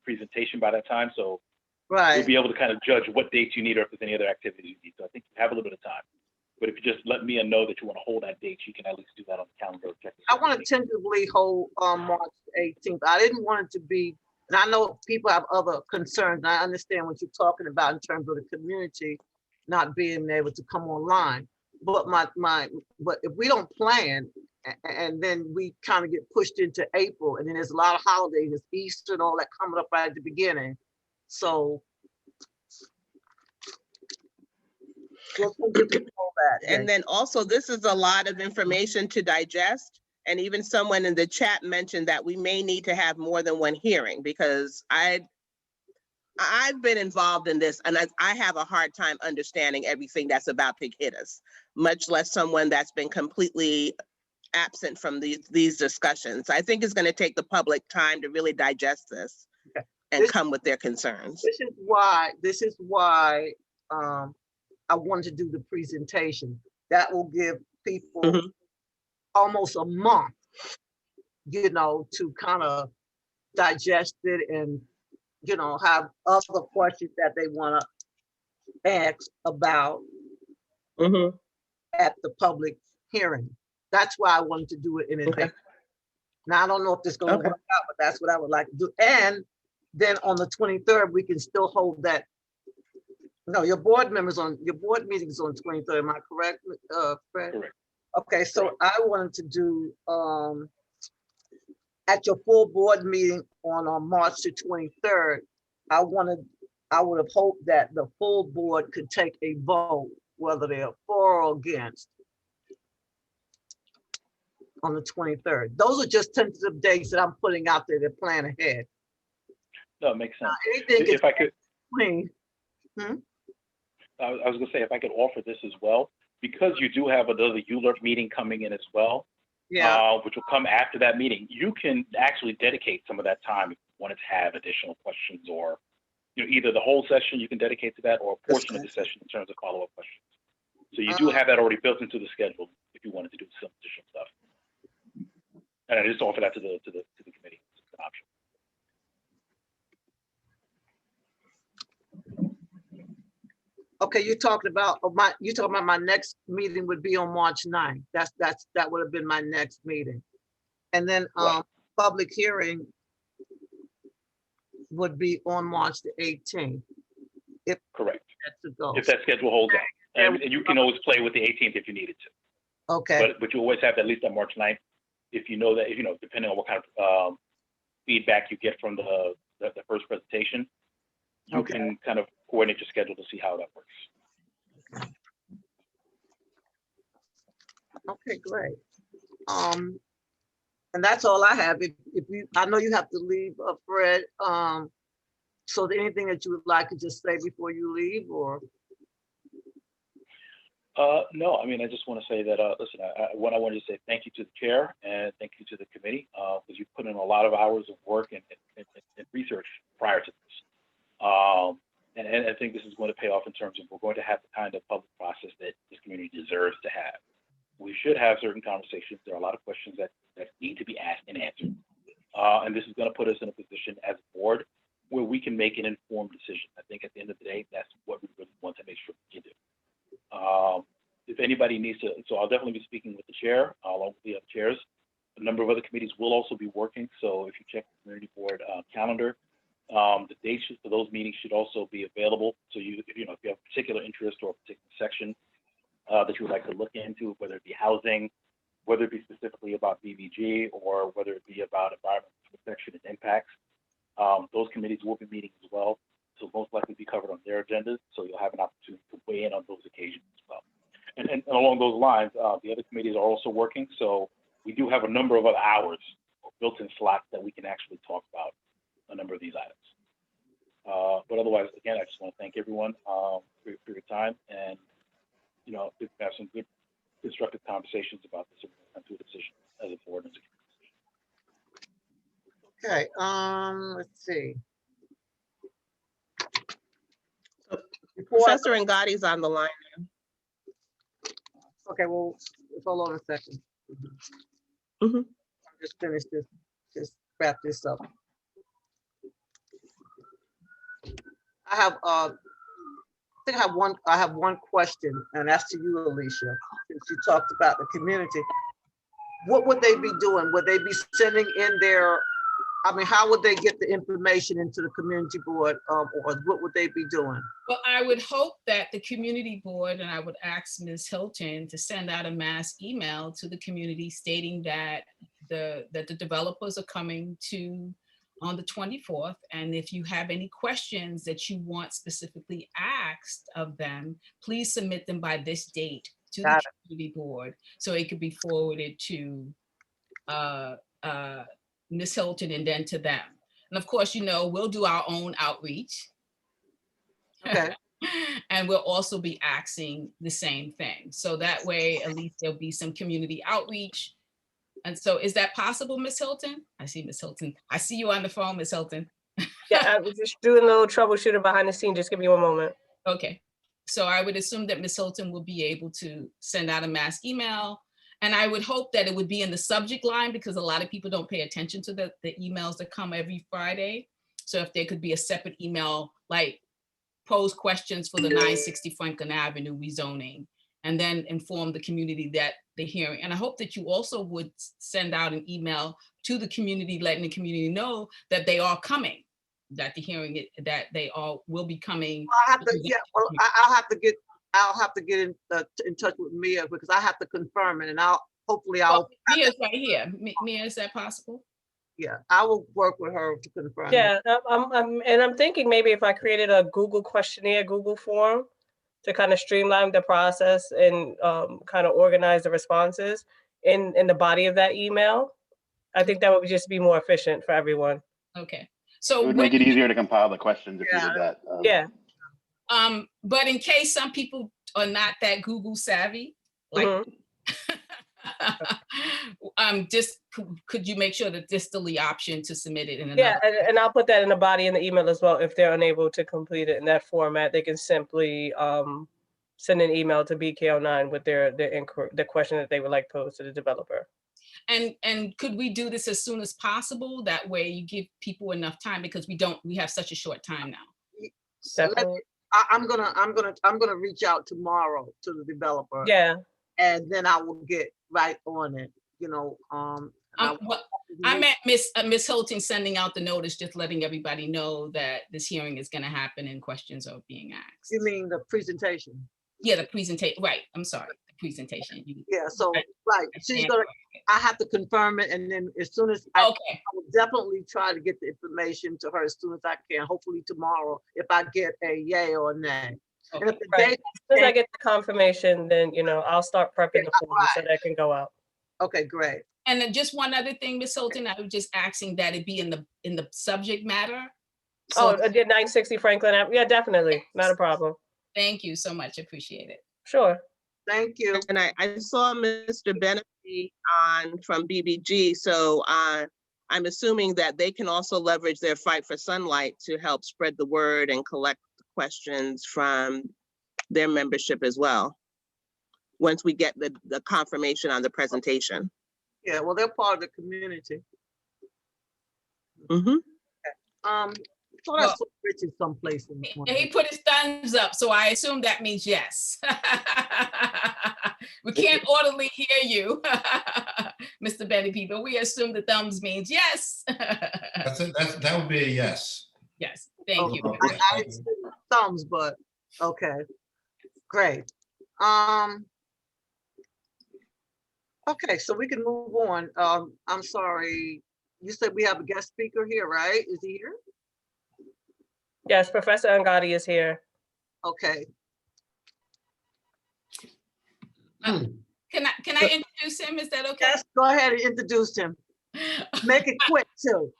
H: presentation by that time, so you'll
F: Right.
H: be able to kind of judge what dates you need or if there's any other activities you need. So I think you have a little bit of time. But if you just let Mia know that you want to hold that date, you can at least do that on the calendar. Check
F: I want to tentatively hold March 18th. I didn't want it to be, and I know people have other concerns. And I understand what you're talking about in terms of the community not being able to come online. But but if we don't plan and then we kind of get pushed into April, and then there's a lot of holidays, it's Easter and all that coming up right at the beginning. So we'll tentatively hold that.
I: And then also, this is a lot of information to digest. And even someone in the chat mentioned that we may need to have more than one hearing, because I've been involved in this, and I have a hard time understanding everything that's about to hit us, much less someone that's been completely absent from these discussions. I think it's going to take the public time to really digest this and come with their concerns.
F: This is why I wanted to do the presentation. That will give people almost a month, to kind of digest it and, have other questions that they want to ask about at the public hearing. That's why I wanted to do it in advance. Now, I don't know if this is going to work out, but that's what I would like to do. And then on the 23rd, we can still hold that. No, your board meetings on 23rd. Am I correct, Fred?
H: Correct.
F: Okay, so I wanted to do at your full board meeting on March the 23rd. I would have hoped that the full board could take a vote, whether they're for or against, on the 23rd. Those are just tentative dates that I'm putting out there to plan ahead.
H: No, it makes sense.
F: Anything
H: If I could,
F: Hmm?
H: I was going to say, if I could offer this as well, because you do have another ULURP meeting coming in as well, which will come after that meeting, you can actually dedicate some of that time if you wanted to have additional questions, or either the whole session you can dedicate to that, or a portion of the session in terms of follow-up questions. So you do have that already built into the schedule if you wanted to do some additional stuff. And I just offer that to the committee. It's an option.
F: Okay, you're talking about my next meeting would be on March 9th. That would have been my next meeting. And then public hearing would be on March the 18th.
H: Correct.
F: That's the goal.
H: If that schedule holds up. And you can always play with the 18th if you needed to.
F: Okay.
H: But you always have at least on March 9th, if you know that, depending on what kind of feedback you get from the first presentation, you can kind of coordinate your schedule to see how that works.
F: Okay, great. And that's all I have. If you, I know you have to leave, Fred. So anything that you would like to just say before you leave, or?
H: No, I mean, I just want to say that, listen, I wanted to say thank you to the chair and thank you to the committee, because you put in a lot of hours of work and research prior to this. And I think this is going to pay off in terms of we're going to have the kind of public process that this community deserves to have. We should have certain conversations. There are a lot of questions that need to be asked and answered. And this is going to put us in a position as a board where we can make an informed decision. I think at the end of the day, that's what we really want to make sure we can do. If anybody needs to, so I'll definitely be speaking with the chair, along with the other chairs. A number of other committees will also be working. So if you check the community board calendar, the dates for those meetings should also be available. So if you have a particular interest or a particular section that you would like to look into, whether it be housing, whether it be specifically about BVG, or whether it be about environmental protection and impacts, those committees will be meeting as well. So most likely be covered on their agendas. So you'll have an opportunity to weigh in on those occasions as well. And along those lines, the other committees are also working. So we do have a number of other hours or built-in slots that we can actually talk about a number of these items. But otherwise, again, I just want to thank everyone for your time, and you know, we've had some good, constructive conversations about this and come to a decision as a board.
F: Okay, let's see. Before I-
I: Professor Ngati's on the line.
F: Okay, well, hold on a second.
I: Mhm.
F: I'll just finish this, just wrap this up. I have, I think I have one question, and that's to you, Alicia, since you talked about the community. What would they be doing? Would they be sending in their, I mean, how would they get the information into the community board, or what would they be doing?
B: Well, I would hope that the community board, and I would ask Ms. Hilton to send out a mass email to the community stating that the developers are coming to on the 24th. And if you have any questions that you want specifically asked of them, please submit them by this date to the community board so it could be forwarded to Ms. Hilton and then to them. And of course, you know, we'll do our own outreach.
F: Okay.
B: And we'll also be asking the same thing. So that way, at least there'll be some community outreach. And so is that possible, Ms. Hilton? I see Ms. Hilton. I see you on the phone, Ms. Hilton.
A: Yeah, I was just doing a little troubleshooting behind the scene. Just give me one moment.
B: Okay. So I would assume that Ms. Hilton will be able to send out a mass email. And I would hope that it would be in the subject line because a lot of people don't pay attention to the emails that come every Friday. So if there could be a separate email, like pose questions for the 960 Franklin Avenue rezoning, and then inform the community that the hearing. And I hope that you also would send out an email to the community, letting the community know that they are coming, that the hearing, that they all will be coming.
F: I have to, yeah, well, I'll have to get in touch with Mia because I have to confirm it, and hopefully I'll.
B: Mia's right here. Mia, is that possible?
F: Yeah, I will work with her to confirm.
A: Yeah, I'm thinking maybe if I created a Google questionnaire, Google form to kind of streamline the process and kind of organize the responses in the body of that email, I think that would just be more efficient for everyone.
B: Okay.
E: It
B: So
E: would make it easier to compile the questions if you did that.
A: Yeah.
B: But in case some people are not that Google savvy, like just could you make sure that there's still the option to submit it in another?
A: Yeah, and I'll put that in the body in the email as well. If they're unable to complete it in that format, they can simply send an email to BK09 with the question that they would like posed to the developer.
B: And could we do this as soon as possible? That way you give people enough time because we have such a short time now.
A: Definitely.
F: I'm gonna reach out tomorrow to the developer.
A: Yeah.
F: And then I will get right on it, you know.
B: I meant Miss Hilton sending out the notice, just letting everybody know that this hearing is going to happen and questions are being asked.
F: You mean the presentation?
B: Yeah, the presentation. Right. I'm sorry. The presentation.
F: Yeah. So right. She's gonna. I have to confirm it, and then as soon as I will definitely try to get the information to her as soon as I can. Hopefully tomorrow, if I get a yay or a nay.
B: Okay.
F: And if the
A: Right. As soon as I get the confirmation, then I'll start prepping the form so that can go out.
F: Okay, great.
B: And then just one other thing, Ms. Hilton, I was just asking that it be in the subject matter.
A: So I did 960 Franklin Avenue. Yeah, definitely. Not a problem.
B: Thank you so much. Appreciate it.
A: Sure.
F: Thank you.
I: And I saw Mr. Benefit from BBG, so I'm assuming that they can also leverage their Fight for Sunlight to help spread the word and collect questions from their membership as well, once we get the confirmation on the presentation.
F: Yeah, well, they're part of the community.
I: Mm-hmm.
F: So that's Richard someplace in the corner.
B: He put his thumbs up, so I assume that means yes. We can't audibly hear you, Mr. Benny, but we assume the thumbs means yes.
M: That would be a yes.
B: Yes, thank you.
F: I didn't see thumbs, but okay, great. Okay, so we can move on. I'm sorry, you said we have a guest speaker here, right? Is he here?
A: Yes, Professor Ngati is here.
F: Okay.
B: Can I introduce him? Is that okay?
F: Yes, go ahead and introduce him. Make it quick too.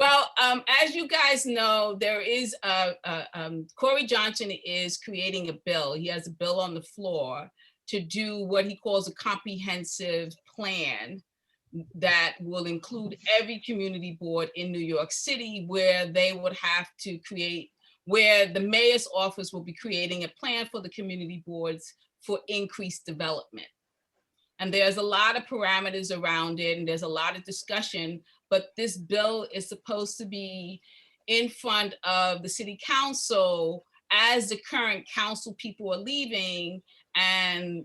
B: Well, as you guys know, there is Corey Johnson is creating a bill. He has a bill on the floor to do what he calls a comprehensive plan that will include every community board in New York City, where they would have to create, where the mayor's office will be creating a plan for the community boards for increased development. And there's a lot of parameters around it, and there's a lot of discussion, but this bill is supposed to be in front of the city council as the current council people are leaving and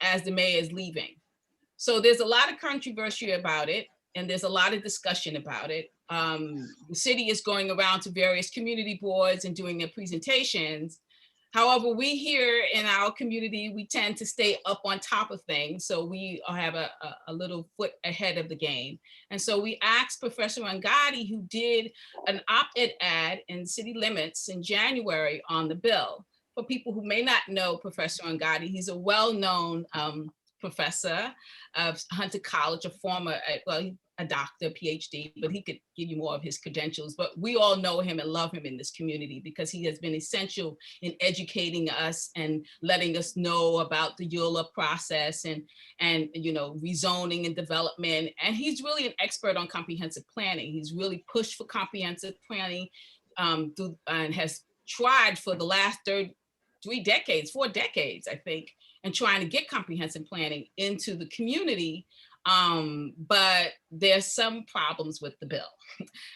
B: as the mayor is leaving. So there's a lot of controversy about it, and there's a lot of discussion about it. The city is going around to various community boards and doing their presentations. However, we here in our community, we tend to stay up on top of things. So we have a little foot ahead of the game. And so we asked Professor Angadi, who did an op-ed ad in City Limits in January on the bill. For people who may not know Professor Angadi, he's a well-known professor of Hunter College, a former, well, a doctor, PhD, but he could give you more of his credentials. But we all know him and love him in this community because he has been essential in educating us and letting us know about the ULURP process and you know, rezoning and development. And he's really an expert on comprehensive planning. He's really pushed for comprehensive planning and has tried for the last 4 decades, I think, and trying to get comprehensive planning into the community. But there's some problems with the bill.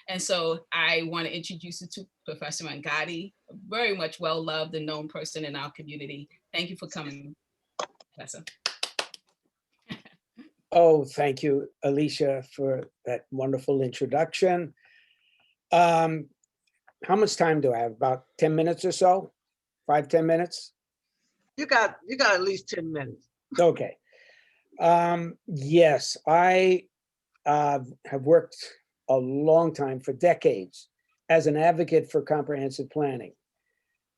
B: And so I want to introduce you to Professor Angadi, a very much well-loved and known person in our community. Thank you for coming, Professor.
N: Oh, thank you, Alicia, for that wonderful introduction. How much time do I have? About 10 minutes or so? 5-10 minutes?
F: You got at least 10 minutes.
N: Okay. Yes, I have worked a long time, for decades, as an advocate for comprehensive planning.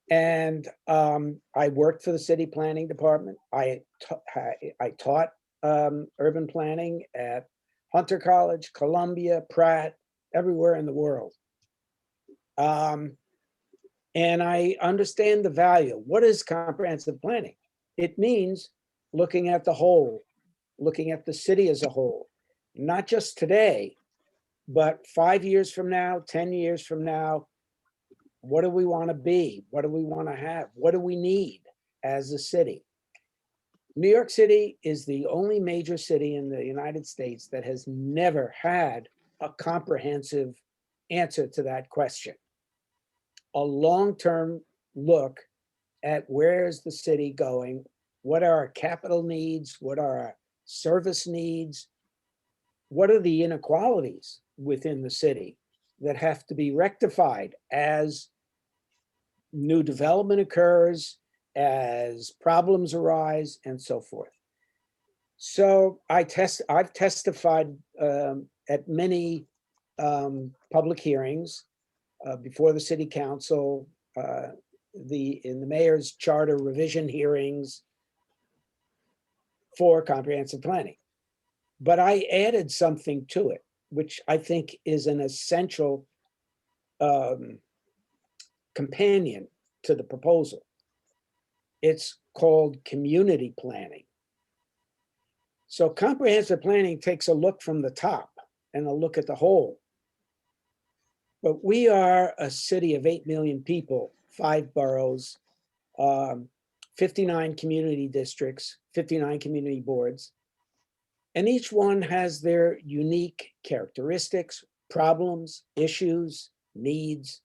N: And I worked for the city planning department. I taught urban planning at Hunter College, Columbia, Pratt, everywhere in the world. And I understand the value. What is comprehensive planning? It means looking at the whole, looking at the city as a whole, not just today, but 5 years from now, 10 years from now. What do we want to be? What do we want to have? What do we need as a city? New York City is the only major city in the United States that has never had a comprehensive answer to that question. A long-term look at where is the city going? What are our capital needs? What are our service needs? What are the inequalities within the city that have to be rectified as new development occurs, as problems arise, and so forth? So I've testified at many public hearings before the city council, in the mayor's charter revision hearings for comprehensive planning. But I added something to it, which I think is an essential companion to the proposal. It's called community planning. So comprehensive planning takes a look from the top and a look at the whole. But we are a city of 8 million people, 5 boroughs, 59 community districts, 59 community boards, and each one has their unique characteristics, problems, issues, needs,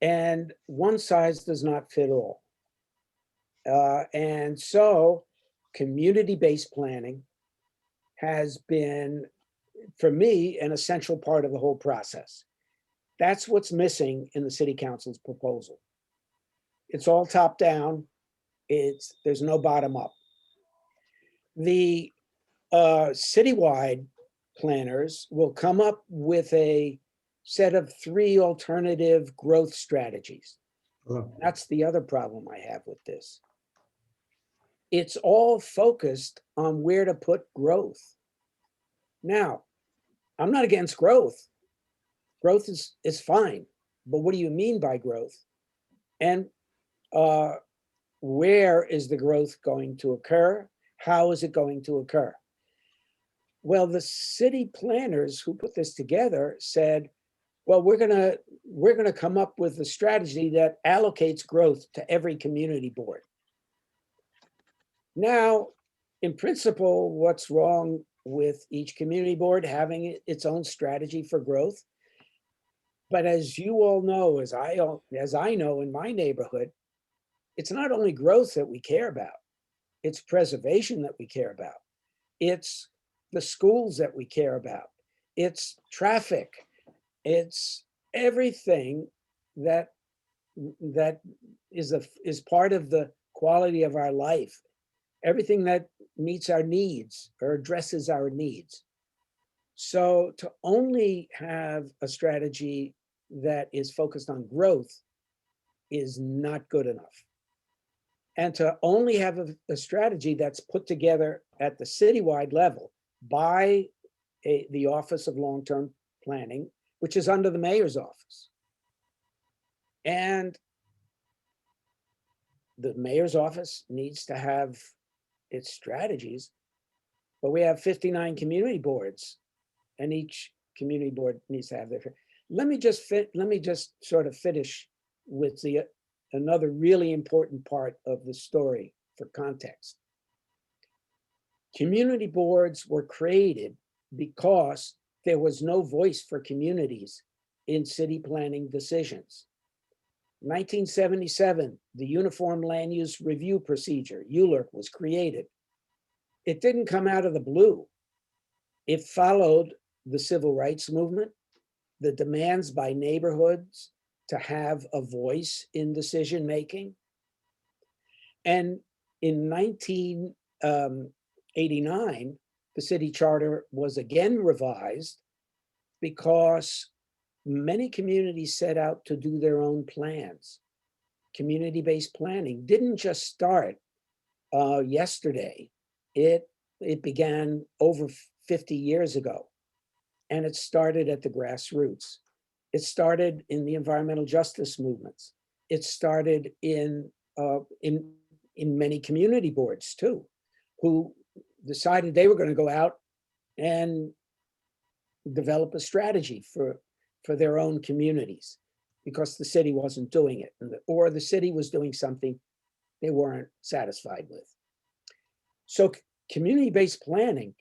N: and one size does not fit all. And so community-based planning has been, for me, an essential part of the whole process. That's what's missing in the city council's proposal. It's all top down. There's no bottom up. The citywide planners will come up with a set of 3 alternative growth strategies. That's the other problem I have with this. It's all focused on where to put growth. Now, I'm not against growth. growth is fine, but what do you mean by growth? And where is the growth going to occur? How is it going to occur? Well, the city planners who put this together said, well, we're gonna come up with a strategy that allocates growth to every community board. Now, in principle, what's wrong with each community board having its own strategy for growth? But as you all know, as I know in my neighborhood, it's not only growth that we care about, it's preservation that we care about. It's the schools that we care about. It's traffic. It's everything that is part of the quality of our life. Everything that meets our needs or addresses our needs. So to only have a strategy that is focused on growth is not good enough. And to only have a strategy that's put together at the citywide level by the Office of Long-Term Planning, which is under the mayor's office. And the mayor's office needs to have its strategies, but we have 59 community boards, and each community board needs to have their. Let me just sort of finish with another really important part of the story for context. Community boards were created because there was no voice for communities in city planning decisions. 1977, the Uniform Land Use Review Procedure, ULURP, was created. It didn't come out of the blue. It followed the civil rights movement, the demands by neighborhoods to have a voice in decision making. And in 1989, the city charter was again revised because many communities set out to do their own plans. Community-based planning didn't just start yesterday. It began over 50 years ago, and it started at the grassroots. It started in the environmental justice movements. It started in many community boards too, who decided they were going to go out and develop a strategy for their own communities because the city wasn't doing it, or the city was doing something they weren't satisfied with. So community-based planning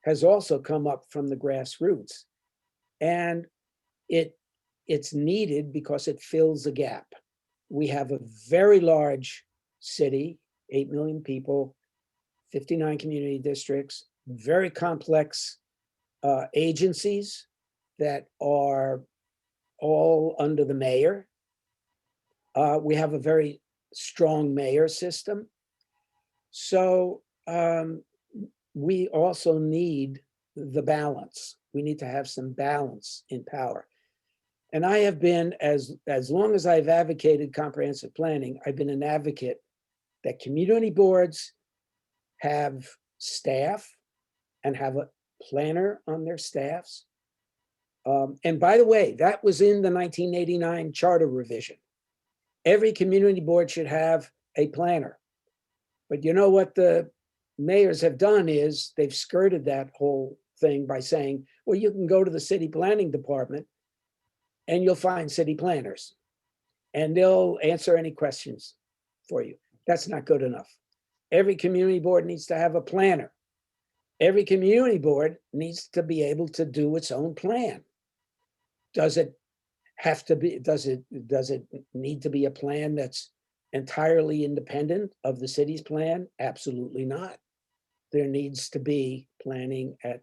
N: has also come up from the grassroots, and it's needed because it fills a gap. We have a very large city, 8 million people, 59 community districts, very complex agencies that are all under the mayor. We have a very strong mayor system. So we also need the balance. We need to have some balance in power. And I have been, as long as I've advocated comprehensive planning, I've been an advocate that community boards have staff and have a planner on their staffs. And by the way, that was in the 1989 charter revision. Every community board should have a planner. But you know what the mayors have done is they've skirted that whole thing by saying, well, you can go to the city planning department and you'll find city planners and they'll answer any questions for you. That's not good enough. Every community board needs to have a planner. Every community board needs to be able to do its own plan. Does it have to be, does it need to be a plan that's entirely independent of the city's plan? Absolutely not. There needs to be planning at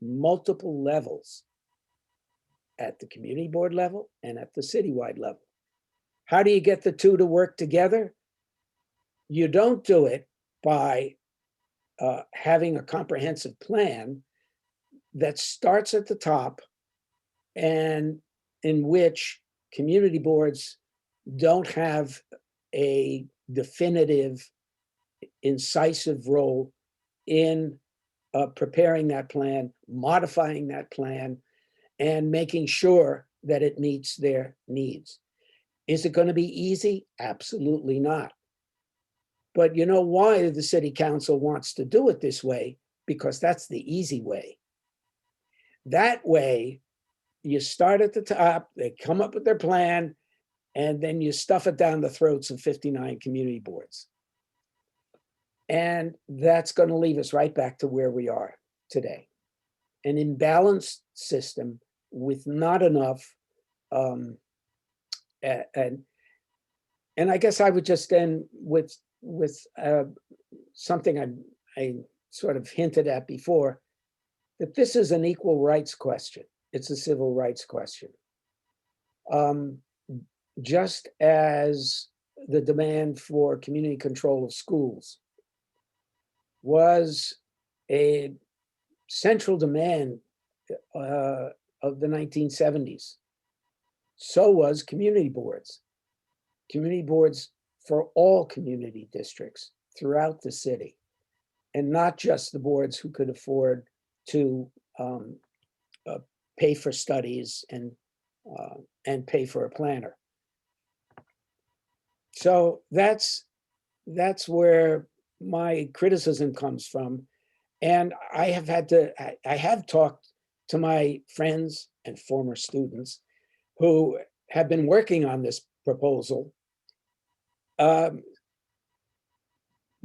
N: multiple levels, at the community board level and at the citywide level. How do you get the two to work together? You don't do it by having a comprehensive plan that starts at the top and in which community boards don't have a definitive, incisive role in preparing that plan, modifying that plan, and making sure that it meets their needs. Is it going to be easy? Absolutely not. But you know why the city council wants to do it this way? Because that's the easy way. That way, you start at the top, they come up with their plan, and then you stuff it down the throats of 59 community boards. And that's going to leave us right back to where we are today. An imbalanced system with not enough, and I guess I would just end with something I sort of hinted at before, that this is an equal rights question. It's a civil rights question. Just as the demand for community control of schools was a central demand of the 1970s, so was community boards. Community boards for all community districts throughout the city, and not just the boards who could afford to pay for studies and pay for a planner. So that's where my criticism comes from. And I have talked to my friends and former students who have been working on this proposal,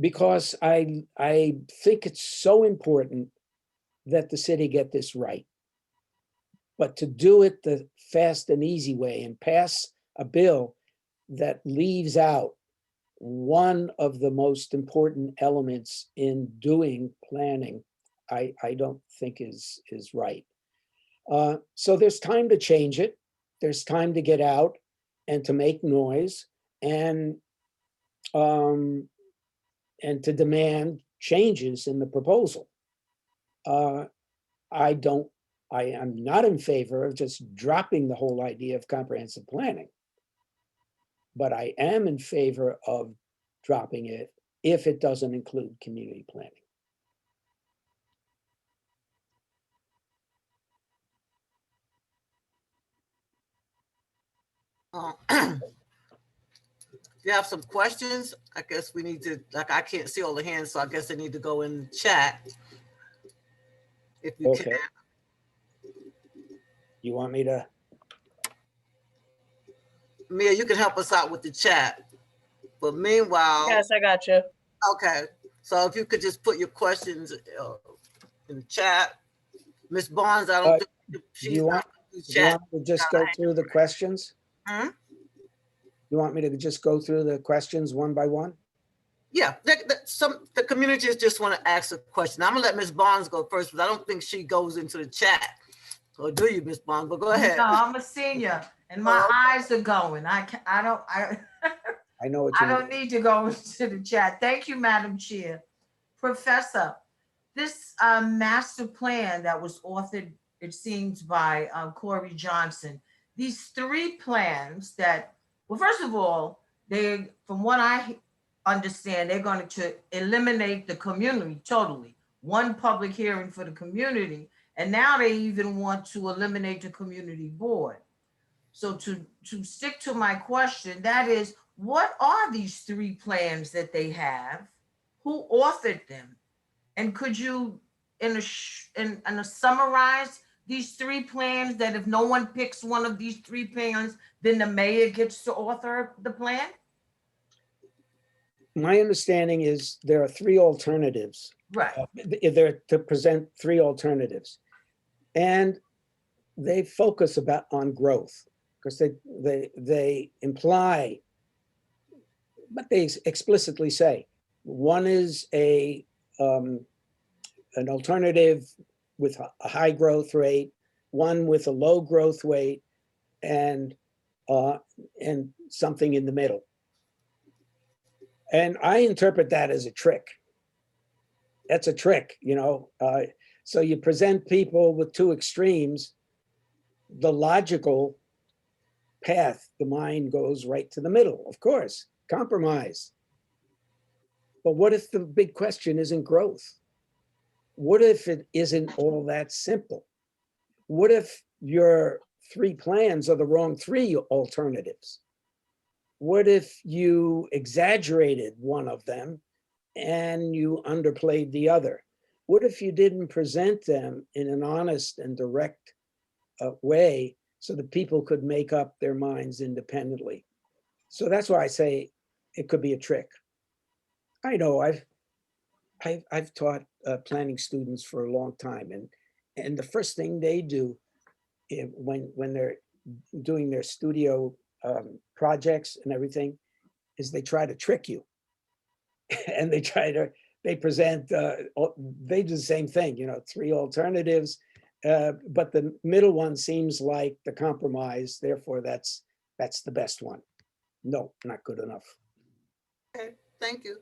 N: because I think it's so important that the city get this right. But to do it the fast and easy way and pass a bill that leaves out one of the most important elements in doing planning, I don't think is right. So there's time to change it. There's time to get out and to make noise and to demand changes in the proposal. I am not in favor of just dropping the whole idea of comprehensive planning, but I am in favor of dropping it if it doesn't include community planning.
F: If you have some questions, I guess we need to, like, I can't see all the hands, so I guess they need to go in the chat. If you
N: Okay.
F: can.
N: You want me to?
F: Mia, you can help us out with the chat. But meanwhile.
A: Yes, I got you.
F: Okay. So if you could just put your questions in the chat. Ms. Barnes, I don't think she's not in the
N: Do you
F: chat.
N: want me to just go through the questions?
F: Hmm?
N: You want me to just go through the questions one by one?
F: Yeah, the communities just want to ask a question. I'm gonna let Ms. Barnes go first, but I don't think she goes into the chat. Or do you, Ms. Barnes? But go ahead.
K: No, I'm a senior and my eyes are going. I
N: know what you
K: I don't need to go into the chat. Thank you, Madam Chair. Professor, this master plan that was authored, it seems, by Corey Johnson, these 3 plans that, well, first of all, they, from what I understand, they're going to eliminate the community totally. One public hearing for the community, and now they even want to eliminate the community board. So to stick to my question, that is, what are these 3 plans that they have? Who authored them? And could you, in a summarize these 3 plans, that if no one picks one of these 3 plans, then the mayor gets to author the plan?
N: My understanding is there are 3 alternatives.
K: Right.
N: They're to present 3 alternatives. And they focus on growth, because they imply, but they explicitly say, one is an alternative with a high growth rate, one with a low growth rate, and something in the middle. And I interpret that as a trick. That's a trick, you know. So you present people with 2 extremes. The logical path, the mind goes right to the middle, of course, compromise. But what if the big question isn't growth? What if it isn't all that simple? What if your three plans are the wrong three alternatives? What if you exaggerated one of them and you underplayed the other? What if you didn't present them in an honest and direct way so that people could make up their minds independently? So that's why I say it could be a trick. I know I've taught planning students for a long time, and the first thing they do when they're doing their studio projects and everything is they try to trick you. And they present, they do the same thing, three alternatives, but the middle one seems like the compromise, therefore that's the best one. No, not good enough.
F: Okay, thank you.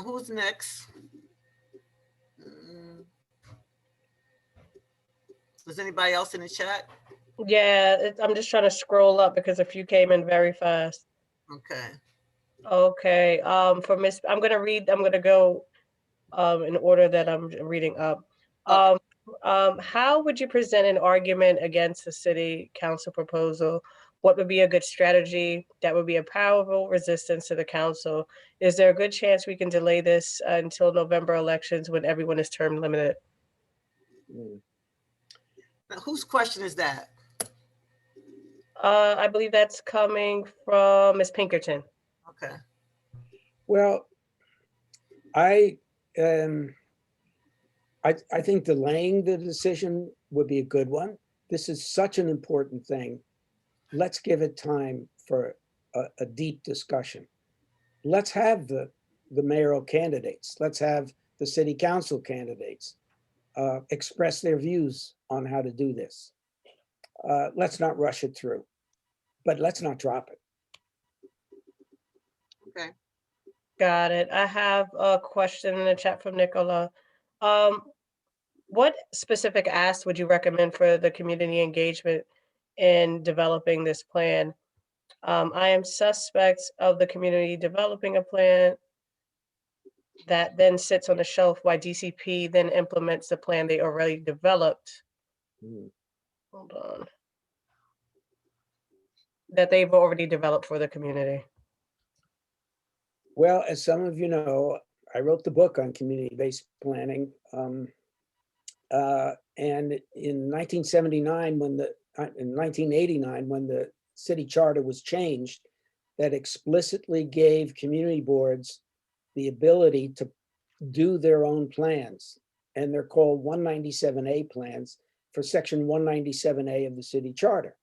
F: Who's next? Is anybody else in the chat?
A: Yeah, I'm just trying to scroll up because a few came in very fast.
F: Okay.
A: Okay, I'm gonna go in order that I'm reading up. How would you present an argument against the city council proposal? What would be a good strategy that would be a powerful resistance to the council? Is there a good chance we can delay this until November elections when everyone is term limited?
F: Now, whose question is that?
A: I believe that's coming from Ms. Pinkerton.
F: Okay.
N: Well, I think delaying the decision would be a good one. This is such an important thing. Let's give it time for a deep discussion. Let's have the mayoral candidates. Let's have the city council candidates express their views on how to do this. Let's not rush it through, but let's not drop it.
F: Okay.
A: Got it. I have a question in the chat from Nicola. What specific asks would you recommend for the community engagement in developing this plan? I am suspect of the community developing a plan that then sits on the shelf while DCP then implements the plan they already developed. Hold on. That they've already developed for the community.
N: Well, as some of you know, I wrote the book on community-based planning. And in 1979, in 1989, when the city charter was changed, that explicitly gave community boards the ability to do their own plans. And they're called 197A plans for section 197A of the city charter.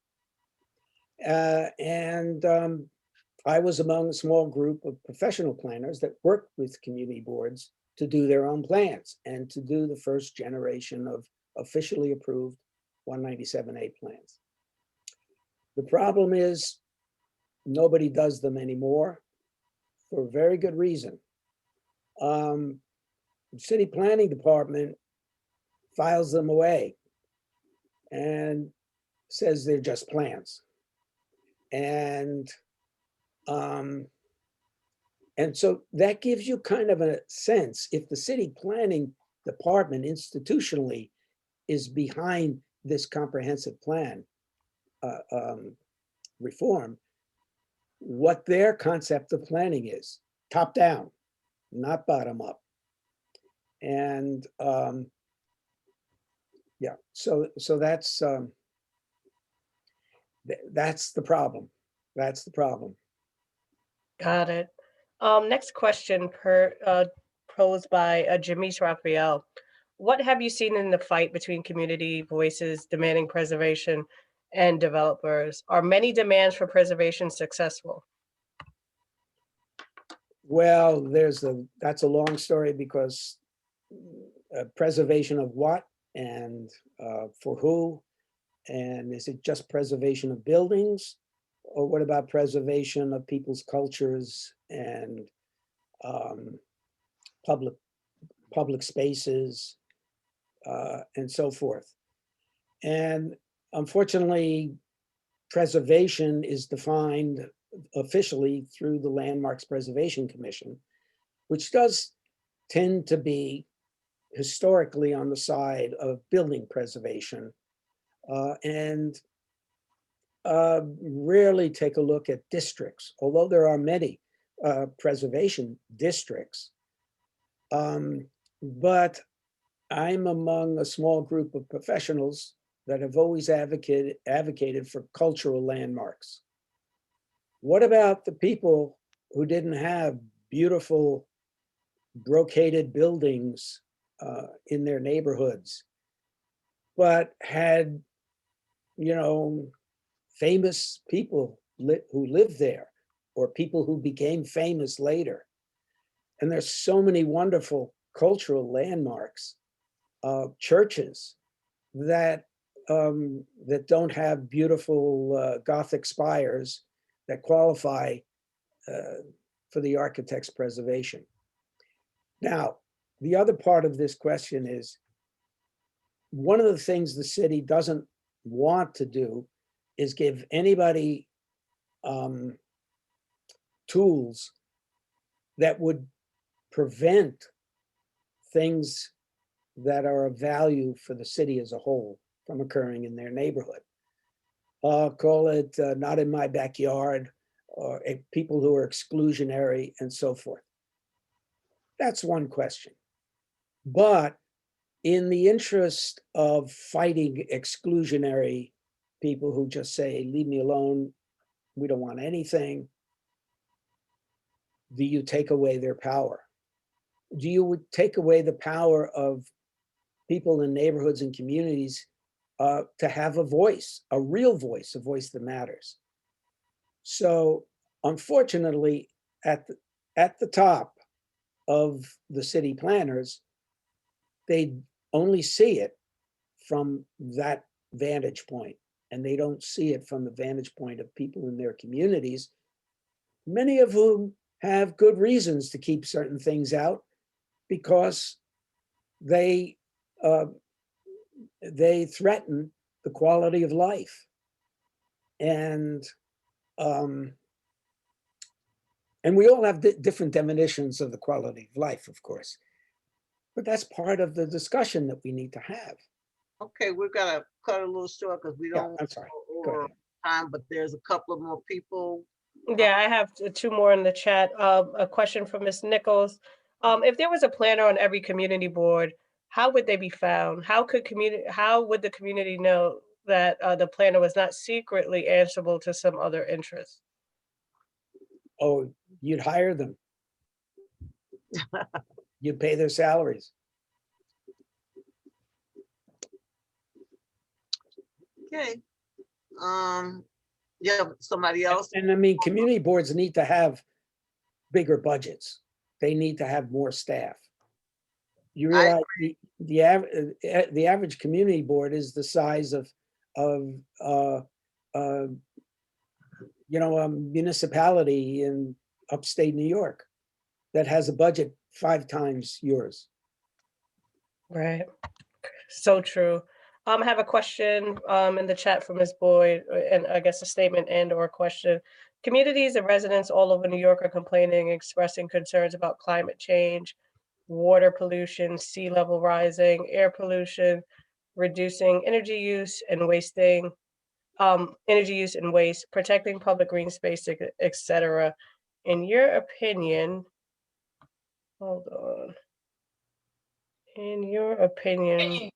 N: I was among a small group of professional planners that worked with community boards to do their own plans and to do the first generation of officially approved 197A plans. The problem is nobody does them anymore for a very good reason. The city planning department files them away and says they're just plans. And so that gives you kind of a sense if the city planning department institutionally is behind this comprehensive plan reform, what their concept of planning is, top down, not bottom up. And yeah, so that's the problem. That's the problem.
A: Got it. Next question posed by Jamise Raphael. What have you seen in the fight between community voices demanding preservation and developers? Are many demands for preservation successful?
N: Well, that's a long story because preservation of what and for who? And is it just preservation of buildings? Or what about preservation of people's cultures and public spaces and so forth? And unfortunately, preservation is defined officially through the Landmarks Preservation Commission, which does tend to be historically on the side of building preservation. And rarely take a look at districts, although there are many preservation districts. But I'm among a small group of professionals that have always advocated for cultural landmarks. What about the people who didn't have beautiful brocaded buildings in their neighborhoods, but had, famous people who lived there, or people who became famous later? And there's so many wonderful cultural landmarks, churches that that don't have beautiful Gothic spires that qualify for the architect's preservation. Now, the other part of this question is, one of the things the city doesn't want to do is give anybody tools that would prevent things that are of value for the city as a whole from occurring in their neighborhood. Call it not in my backyard, or people who are exclusionary and so forth. That's one question. But in the interest of fighting exclusionary people who just say, leave me alone, we don't want anything, do you take away their power? Do you take away the power of people in neighborhoods and communities to have a voice, a real voice, a voice that matters? So unfortunately, at the top of the city planners, they only see it from that vantage point, and they don't see it from the vantage point of people in their communities, many of whom have good reasons to keep certain things out, because they threaten the quality of life. And we all have different definitions of the quality of life, of course, but that's part of the discussion that we need to have.
F: Okay, we've got to cut it a little short because we don't
N: I'm sorry.
F: go
N: Go
F: over
N: ahead.
F: time, but there's a couple of more people.
A: Yeah, I have two more in the chat. A question from Ms. Nichols. If there was a planner on every community board, how would they be found? How would the community know that the planner was not secretly answerable to some other interest?
N: Oh, you'd hire them. You'd pay their salaries.
F: Okay. Yeah, somebody else.
N: And I mean, community boards need to have bigger budgets. They need to have more staff. You realize the average community board is the size of a municipality in upstate New York that has a budget 5 times yours.
A: Right. So true. I have a question in the chat from Ms. Boyd, and I guess a statement and or question. Communities and residents all over New York are complaining, expressing concerns about climate change, water pollution, sea level rising, air pollution, reducing energy use and wasting energy use and waste, protecting public green space, etc. In your opinion, hold on. In your opinion,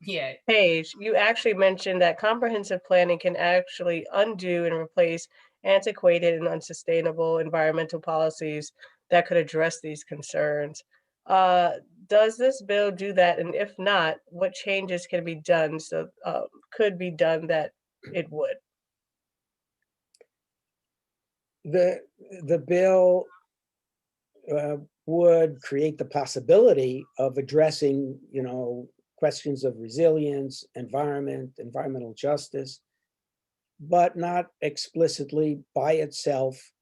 B: Yeah.
A: Paige, you actually mentioned that comprehensive planning can actually undo and replace antiquated and unsustainable environmental policies that could address these concerns. Does this bill do that? And if not, what changes can be done could be done that it would?
N: The bill would create the possibility of addressing, questions of resilience, environmental justice, but not explicitly by itself.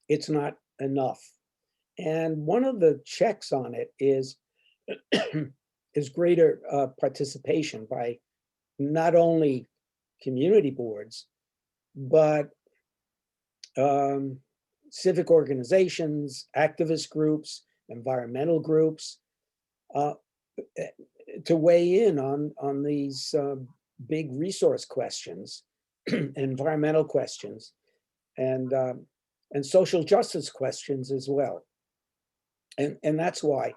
N: It's not enough. And one of the checks on it is greater participation by not only community boards, but civic organizations, activist groups, environmental groups, to weigh in on these big resource questions, environmental questions, and social justice questions as well. And that's why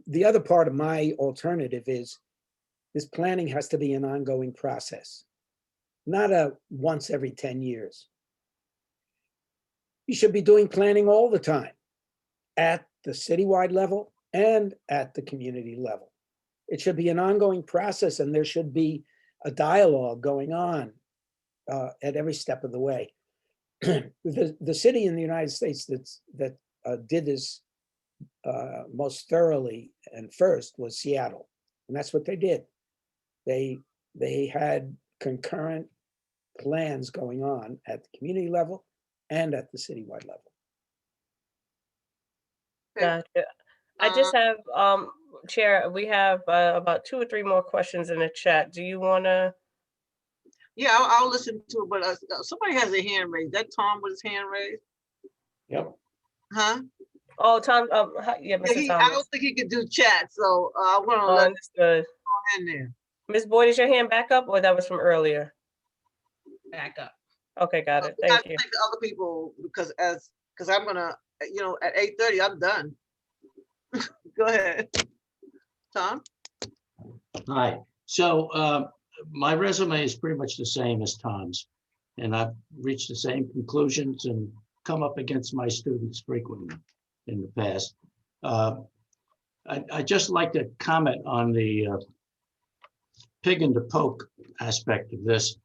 N: the other part of my alternative is this planning has to be an ongoing process, not a once every 10 years. You should be doing planning all the time at the citywide level and at the community level. It should be an ongoing process, and there should be a dialogue going on at every step of the way. The city in the United States that did this most thoroughly and first was Seattle, and that's what they did. They had concurrent plans going on at the community level and at the citywide level.
A: Gotcha. I just have, Chair, we have about 2 or 3 more questions in the chat. Do you want to?
F: Yeah, I'll listen to it, but somebody has a hand raised. That Tom with his hand raised?
N: Yep.
F: Huh?
A: Oh, Tom, yeah, Mr.
F: I
A: Thomas.
F: don't think he could do chat, so I'm gonna let him
A: Understood.
F: go in there.
A: Ms. Boyd, is your hand back up, or that was from earlier?
B: Back up.
A: Okay, got it.
F: I
A: Thank you.
F: think other people, because I'm gonna, at 8:30, I'm done. Go ahead. Tom?
O: Hi. So my resume is pretty much the same as Tom's, and I've reached the same conclusions and come up against my students frequently in the past. I just like to comment on the pig in the poke aspect of this.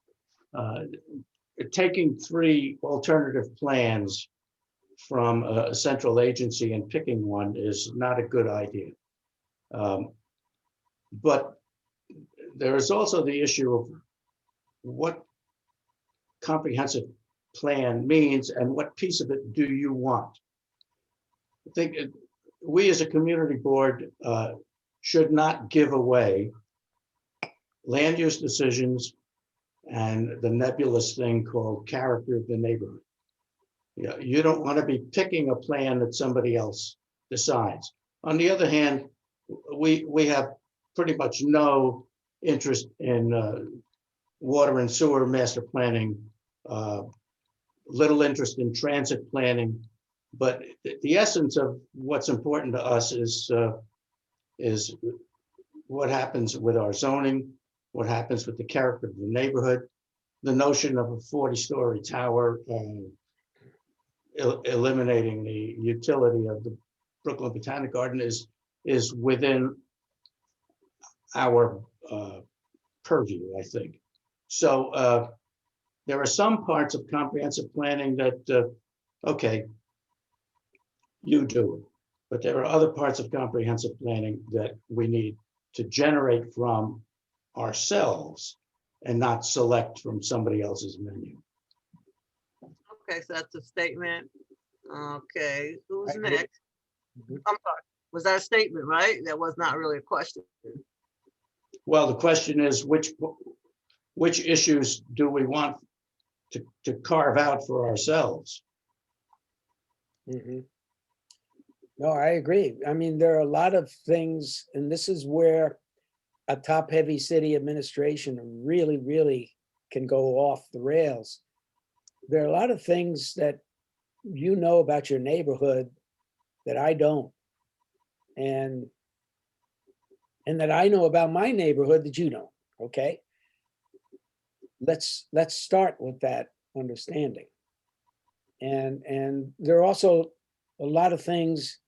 O: Taking 3 alternative plans from a central agency and picking one is not a good idea. But there is also the issue of what comprehensive plan means and what piece of it do you want. I think we as a community board should not give away land use decisions and the nebulous thing called character of the neighborhood. You don't want to be picking a plan that somebody else decides. On the other hand, we have pretty much no interest in water and sewer master planning, little interest in transit planning, but the essence of what's important to us is what happens with our zoning, what happens with the character of the neighborhood, the notion of a 40-story tower and eliminating the utility of the Brooklyn Botanic Garden is within our purview, I think. So there are some parts of comprehensive planning that, okay, you do it. But there are other parts of comprehensive planning that we need to generate from ourselves and not select from somebody else's menu.
F: Okay, so that's a statement. Okay, who's next? I'm sorry, was that a statement, right? That was not really a question.
O: Well, the question is which issues do we want to carve out for ourselves?
N: No, I agree. I mean, there are a lot of things, and this is where a top-heavy city administration really, really can go off the rails. There are a lot of things that you know about your neighborhood that I don't, and that I know about my neighborhood that you don't. Okay, let's start with that understanding. And there are also a lot of things,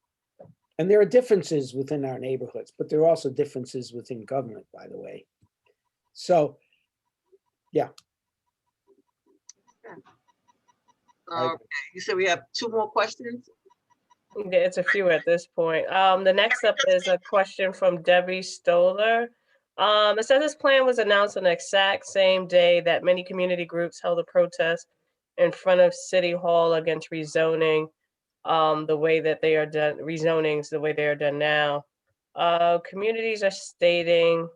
N: and there are differences within our neighborhoods, but there are also differences within government, by the way. So, yeah.
F: Okay, you said we have 2 more questions?
A: Yeah, it's a few at this point. The next up is a question from Debbie Stoller. It says this plan was announced on the exact same day that many community groups held a protest in front of City Hall against rezoning, the way that they are done, rezonings the way they are done now. Communities are stating,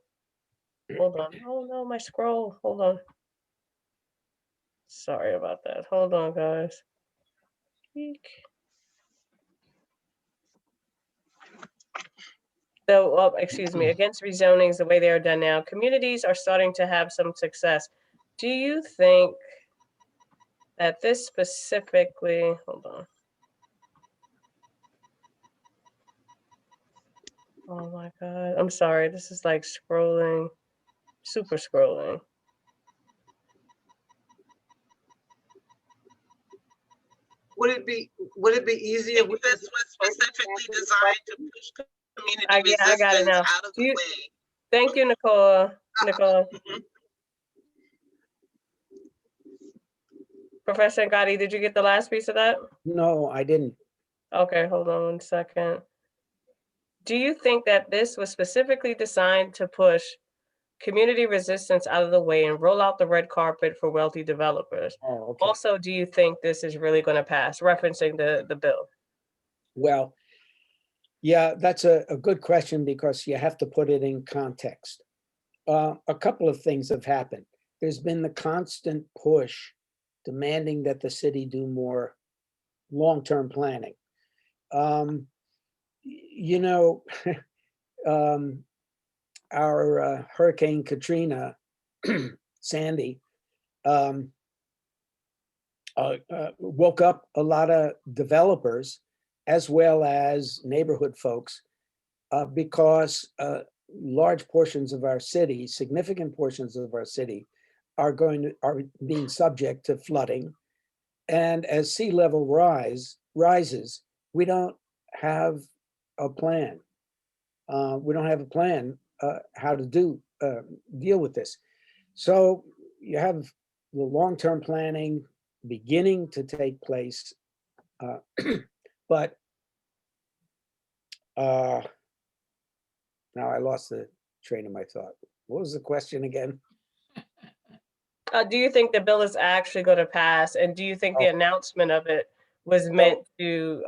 A: hold on, oh no, my scroll, hold on. Sorry about that, hold on, guys. Eek. So, excuse me, against rezonings the way they are done now, communities are starting to have some success. Do you think that this specifically, hold on. Oh my God, I'm sorry. This is like scrolling, super scrolling.
F: Would it be easier
I: If
F: with
I: this was specifically designed to push community
A: I got it
I: resistance
A: now.
I: out of the way.
A: Thank you, Nicole.
I: Mhm.
A: Professor Gotti, did you get the last piece of that?
N: No, I didn't.
A: Okay, hold on 1 second. Do you think that this was specifically designed to push community resistance out of the way and roll out the red carpet for wealthy developers?
N: Oh, okay.
A: Also, do you think this is really going to pass, referencing the bill?
N: Well, yeah, that's a good question because you have to put it in context. A couple of things have happened. There's been the constant push demanding that the city do more long-term planning. You know, our Hurricane Katrina, Sandy, woke up a lot of developers as well as neighborhood folks because large portions of our city, significant portions of our city, are being subject to flooding. And as sea level rises, we don't have a plan. We don't have a plan how to deal with this. So you have the long-term planning beginning to take place, but now I lost the train of my thought. What was the question again?
A: Do you think the bill is actually going to pass? And do you think the announcement of it was meant to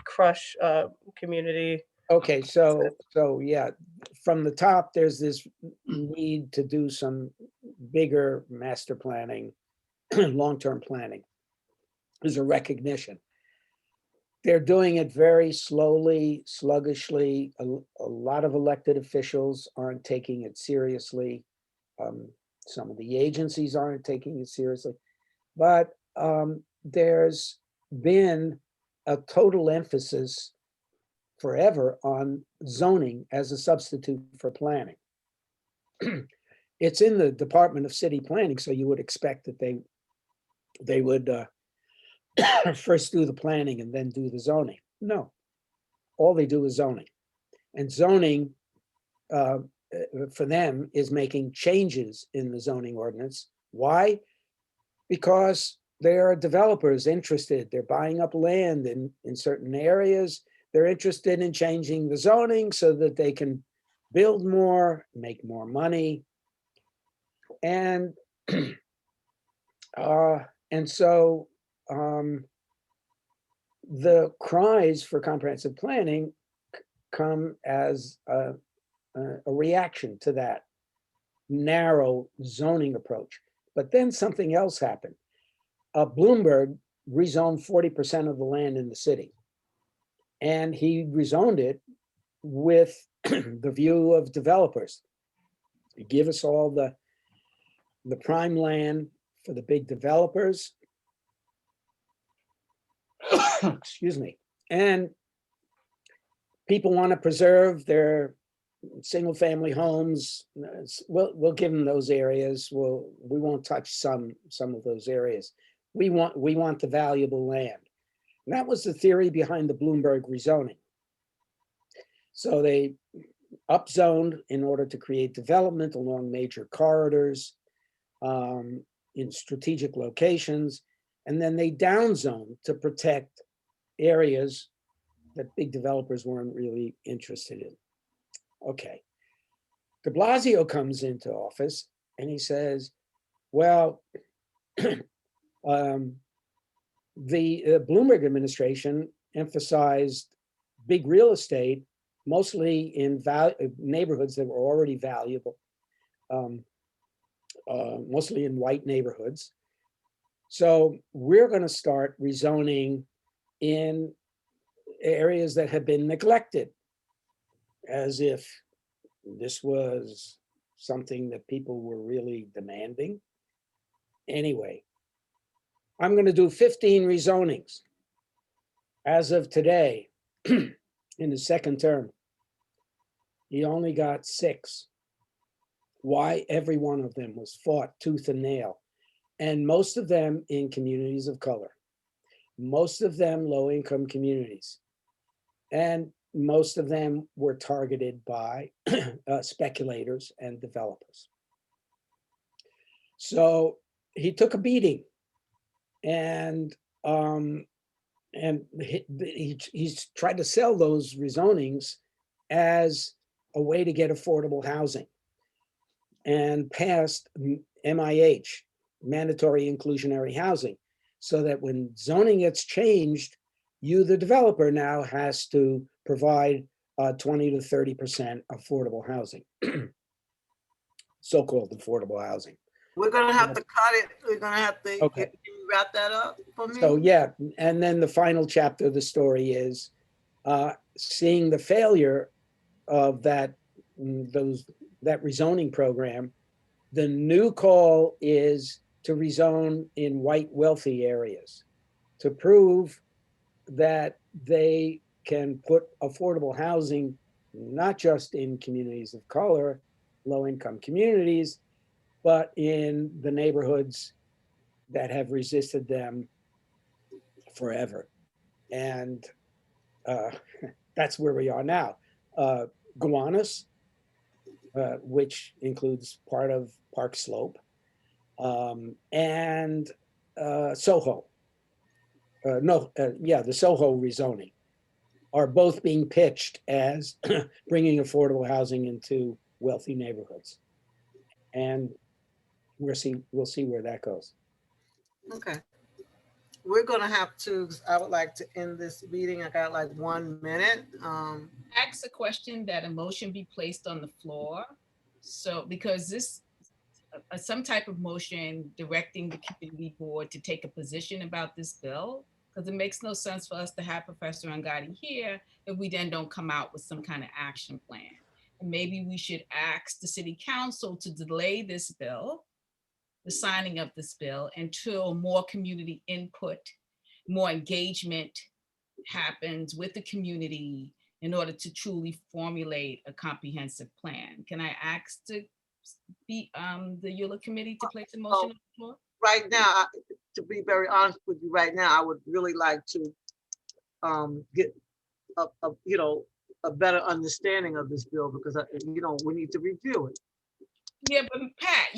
A: crush community?
N: Okay, so yeah, from the top, there's this need to do some bigger master planning, long-term planning. There's a recognition. They're doing it very slowly, sluggishly. A lot of elected officials aren't taking it seriously. Some of the agencies aren't taking it seriously. But there's been a total emphasis forever on zoning as a substitute for planning. It's in the Department of City Planning, so you would expect that they would first do the planning and then do the zoning. No, all they do is zoning. And zoning for them is making changes in the zoning ordinance. Why? Because there are developers interested. They're buying up land in certain areas. They're interested in changing the zoning so that they can build more, make more money. And so the cries for comprehensive planning come as a reaction to that narrow zoning approach. But then something else happened. Bloomberg rezoned 40% of the land in the city. And he rezoned it with the view of developers. Give us all the prime land for the big developers. Excuse me. And people want to preserve their single family homes. We'll give them those areas. We won't touch some of those areas. We want the valuable land. And that was the theory behind the Bloomberg rezoning. So they upzoned in order to create development along major corridors in strategic locations. And then they downzoned to protect areas that big developers weren't really interested in. Okay. De Blasio comes into office and he says, well, the Bloomberg administration emphasized big real estate, mostly in neighborhoods that were already valuable, mostly in white neighborhoods. So we're going to start rezoning in areas that have been neglected. as if this was something that people were really demanding. Anyway, I'm going to do 15 rezonings as of today in the second term. He only got 6. Why? Every one of them was fought tooth and nail, and most of them in communities of color, most of them low-income communities, and most of them were targeted by speculators and developers. So he took a beating, and he's tried to sell those rezonings as a way to get affordable housing, and passed MIH, mandatory inclusionary housing, so that when zoning gets changed, you, the developer, now has to provide 20 to 30% affordable housing, so-called affordable housing.
F: We're gonna have to cut it. We're gonna have to
N: Okay.
F: can you wrap that up for me.
N: So yeah, and then the final chapter of the story is seeing the failure of that rezoning program. The new call is to rezone in white wealthy areas to prove that they can put affordable housing not just in communities of color, low-income communities, but in the neighborhoods that have resisted them forever. And that's where we are now. Gowanus, which includes part of Park Slope, and Soho. The Soho rezoning are both being pitched as bringing affordable housing into wealthy neighborhoods. And we'll see where that goes.
F: Okay. We're gonna have to, I would like to end this meeting. I got like 1 minute.
B: Ask a question that a motion be placed on the floor. So, because this, some type of motion directing the community board to take a position about this bill, because it makes no sense for us to have Professor Angadi here if we then don't come out with some kind of action plan. And maybe we should ask the city council to delay this bill, the signing of this bill, until more community input, more engagement happens with the community in order to truly formulate a comprehensive plan. Can I ask the ULURP committee to place a motion on the floor?
F: Right now, to be very honest with you, right now, I would really like to get a better understanding of this bill, because we need to review it.
B: Yeah, but Pat,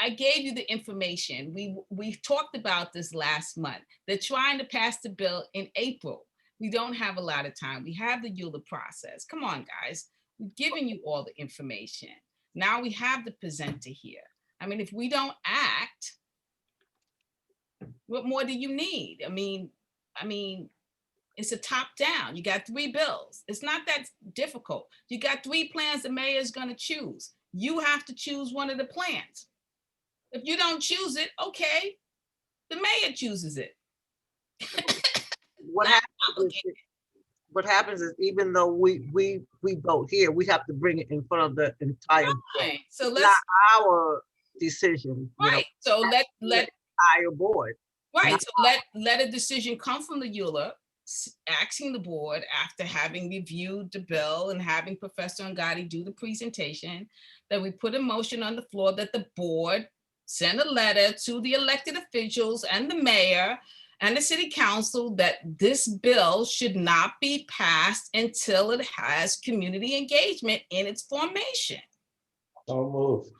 B: I gave you the information. We talked about this last month. They're trying to pass the bill in April. We don't have a lot of time. We have the ULURP process. Come on, guys. We've given you all the information. Now we have the presenter here. I mean, if we don't act, what more do you need? I mean, it's a top down. You got 3 bills. It's not that difficult. You got 3 plans the mayor's gonna choose. You have to choose one of the plans. If you don't choose it, okay, the mayor chooses it.
F: What happens is even though we vote here, we have to bring it in front of the entire board.
B: So
F: let's not our decision.
B: Right. So let
F: entire board.
B: Right. So let a decision come from the ULURP, asking the board, after having reviewed the bill and having Professor Angadi do the presentation, that we put a motion on the floor that the board send a letter to the elected officials and the mayor and the city council that this bill should not be passed until it has community engagement in its formation.
O: So moved.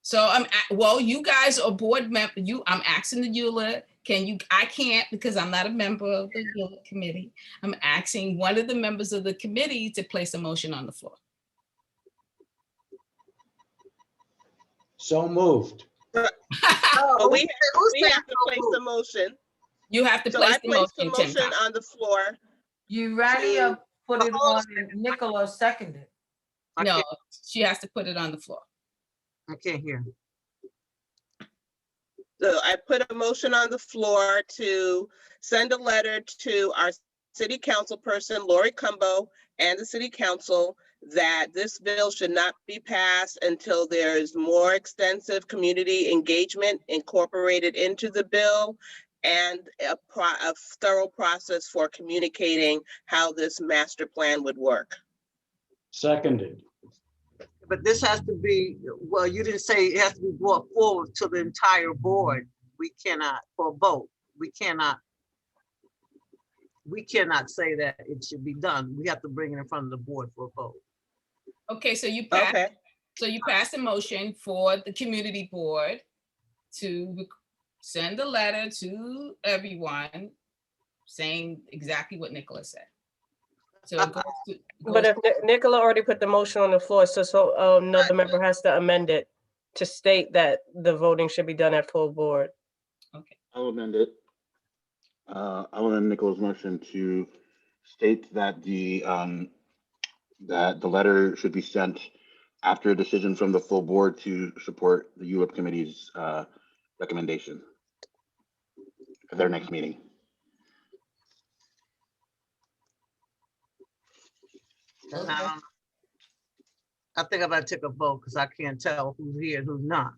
B: So you guys are board members. I'm asking the ULURP. I can't, because I'm not a member of the ULURP committee. I'm asking one of the members of the committee to place a motion on the floor.
O: So moved.
I: We have to place the motion.
B: You have to place the motion.
I: I placed the motion on the floor.
K: You ready to put it on and Nicola seconded?
B: No, she has to put it on the floor.
F: I can't hear.
I: So I put a motion on the floor to send a letter to our city council person, Lori Cumbo, and the city council that this bill should not be passed until there is more extensive community engagement incorporated into the bill and a thorough process for communicating how this master plan would work.
O: Seconded.
F: But this has to be, well, you didn't say it has to be brought forward to the entire board. We cannot, for a vote, we cannot say that it should be done. We have to bring it in front of the board for a vote.
B: Okay, so you passed,
I: Okay.
B: so you passed a motion for the community board to send a letter to everyone saying exactly what Nicola said. So it goes to,
A: But if Nicola already put the motion on the floor, so another member has to amend it to state that the voting should be done at full board.
B: okay.
E: I'll amend it. I will amend Nicola's motion to state that the letter should be sent after a decision from the full board to support the ULURP committee's recommendation at their next meeting.
F: I think I'm gonna take a vote because I can't tell who's here and who's not.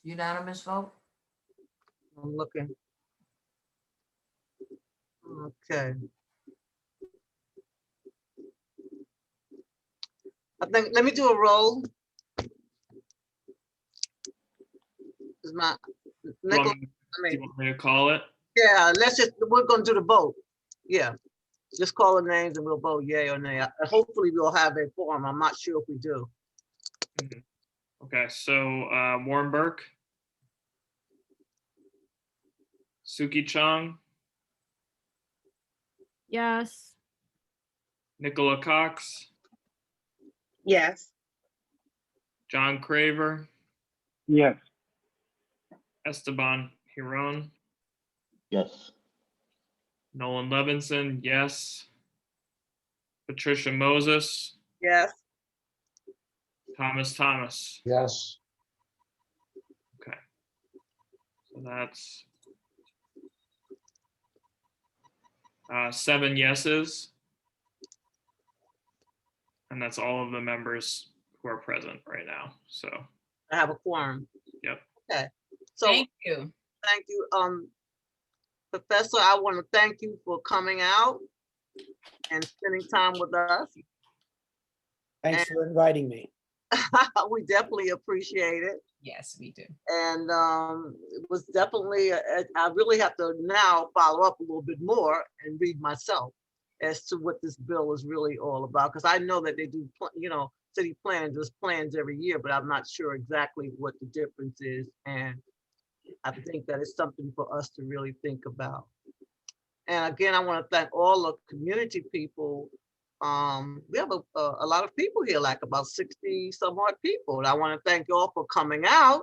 K: Unanimous vote?
F: I'm looking. Okay. I think, let me do a roll. Is my,
G: Do
F: Nicola,
G: you want me to call it?
F: yeah, we're gonna do the vote. Yeah, just call the names and we'll vote yay or nay. Hopefully we'll have a form. I'm not sure if we do.
G: Okay, so Warren Burke, Suki Chong,
D: Yes.
G: Nicola Cox,
I: Yes.
G: John Craver,
H: Yes.
G: Esteban Hiron,
E: Yes.
G: Nolan Levinson, yes. Patricia Moses,
F: Yes.
G: Thomas.
O: Yes.
G: Okay. So that's 7 yeses. And that's all of the members who are present right now. So,
F: I have a quorum.
G: yep.
F: Okay. So
B: Thank you.
F: thank you, Professor. I want to thank you for coming out and spending time with us.
N: Thanks for inviting me.
F: We definitely appreciate it.
B: Yes, we do.
F: And it was definitely, I really have to now follow up a little bit more and read myself as to what this bill is really all about. Because I know that they do, city planning, there's plans every year, but I'm not sure exactly what the difference is. And I think that it's something for us to really think about. And again, I want to thank all the community people. We have a lot of people here, like about 60 some odd people. And I want to thank you all for coming out.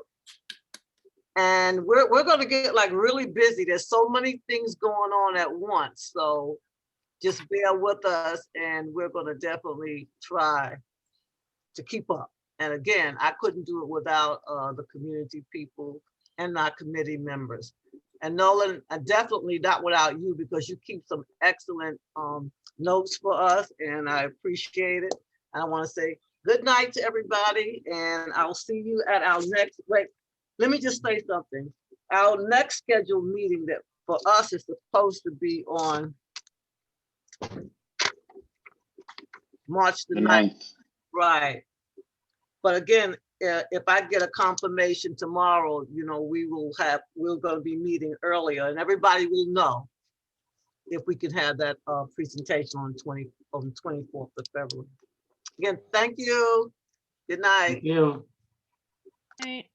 F: And we're going to get like really busy. There's so many things going on at once. So just bear with us and we're going to definitely try to keep up. And again, I couldn't do it without the community people and my committee members. And Nolan, definitely not without you, because you keep some excellent notes for us and I appreciate it. And I want to say good night to everybody and I'll see you at our next, wait, let me just say something. Our next scheduled meeting that for us is supposed to be on March the 9th. Right. But again, if I get a confirmation tomorrow, we're going to be meeting earlier and everybody will know if we can have that presentation on the 24th of February. Again, thank you. Good night.
O: Thank you.
D: Right.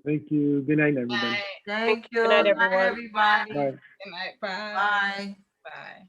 H: Thank you. Good night, everybody.
K: Thank you.
A: Good night,
K: Good night,
A: everyone.
K: everybody.
H: Bye.
B: Good night. Bye.
K: Bye.
B: Bye.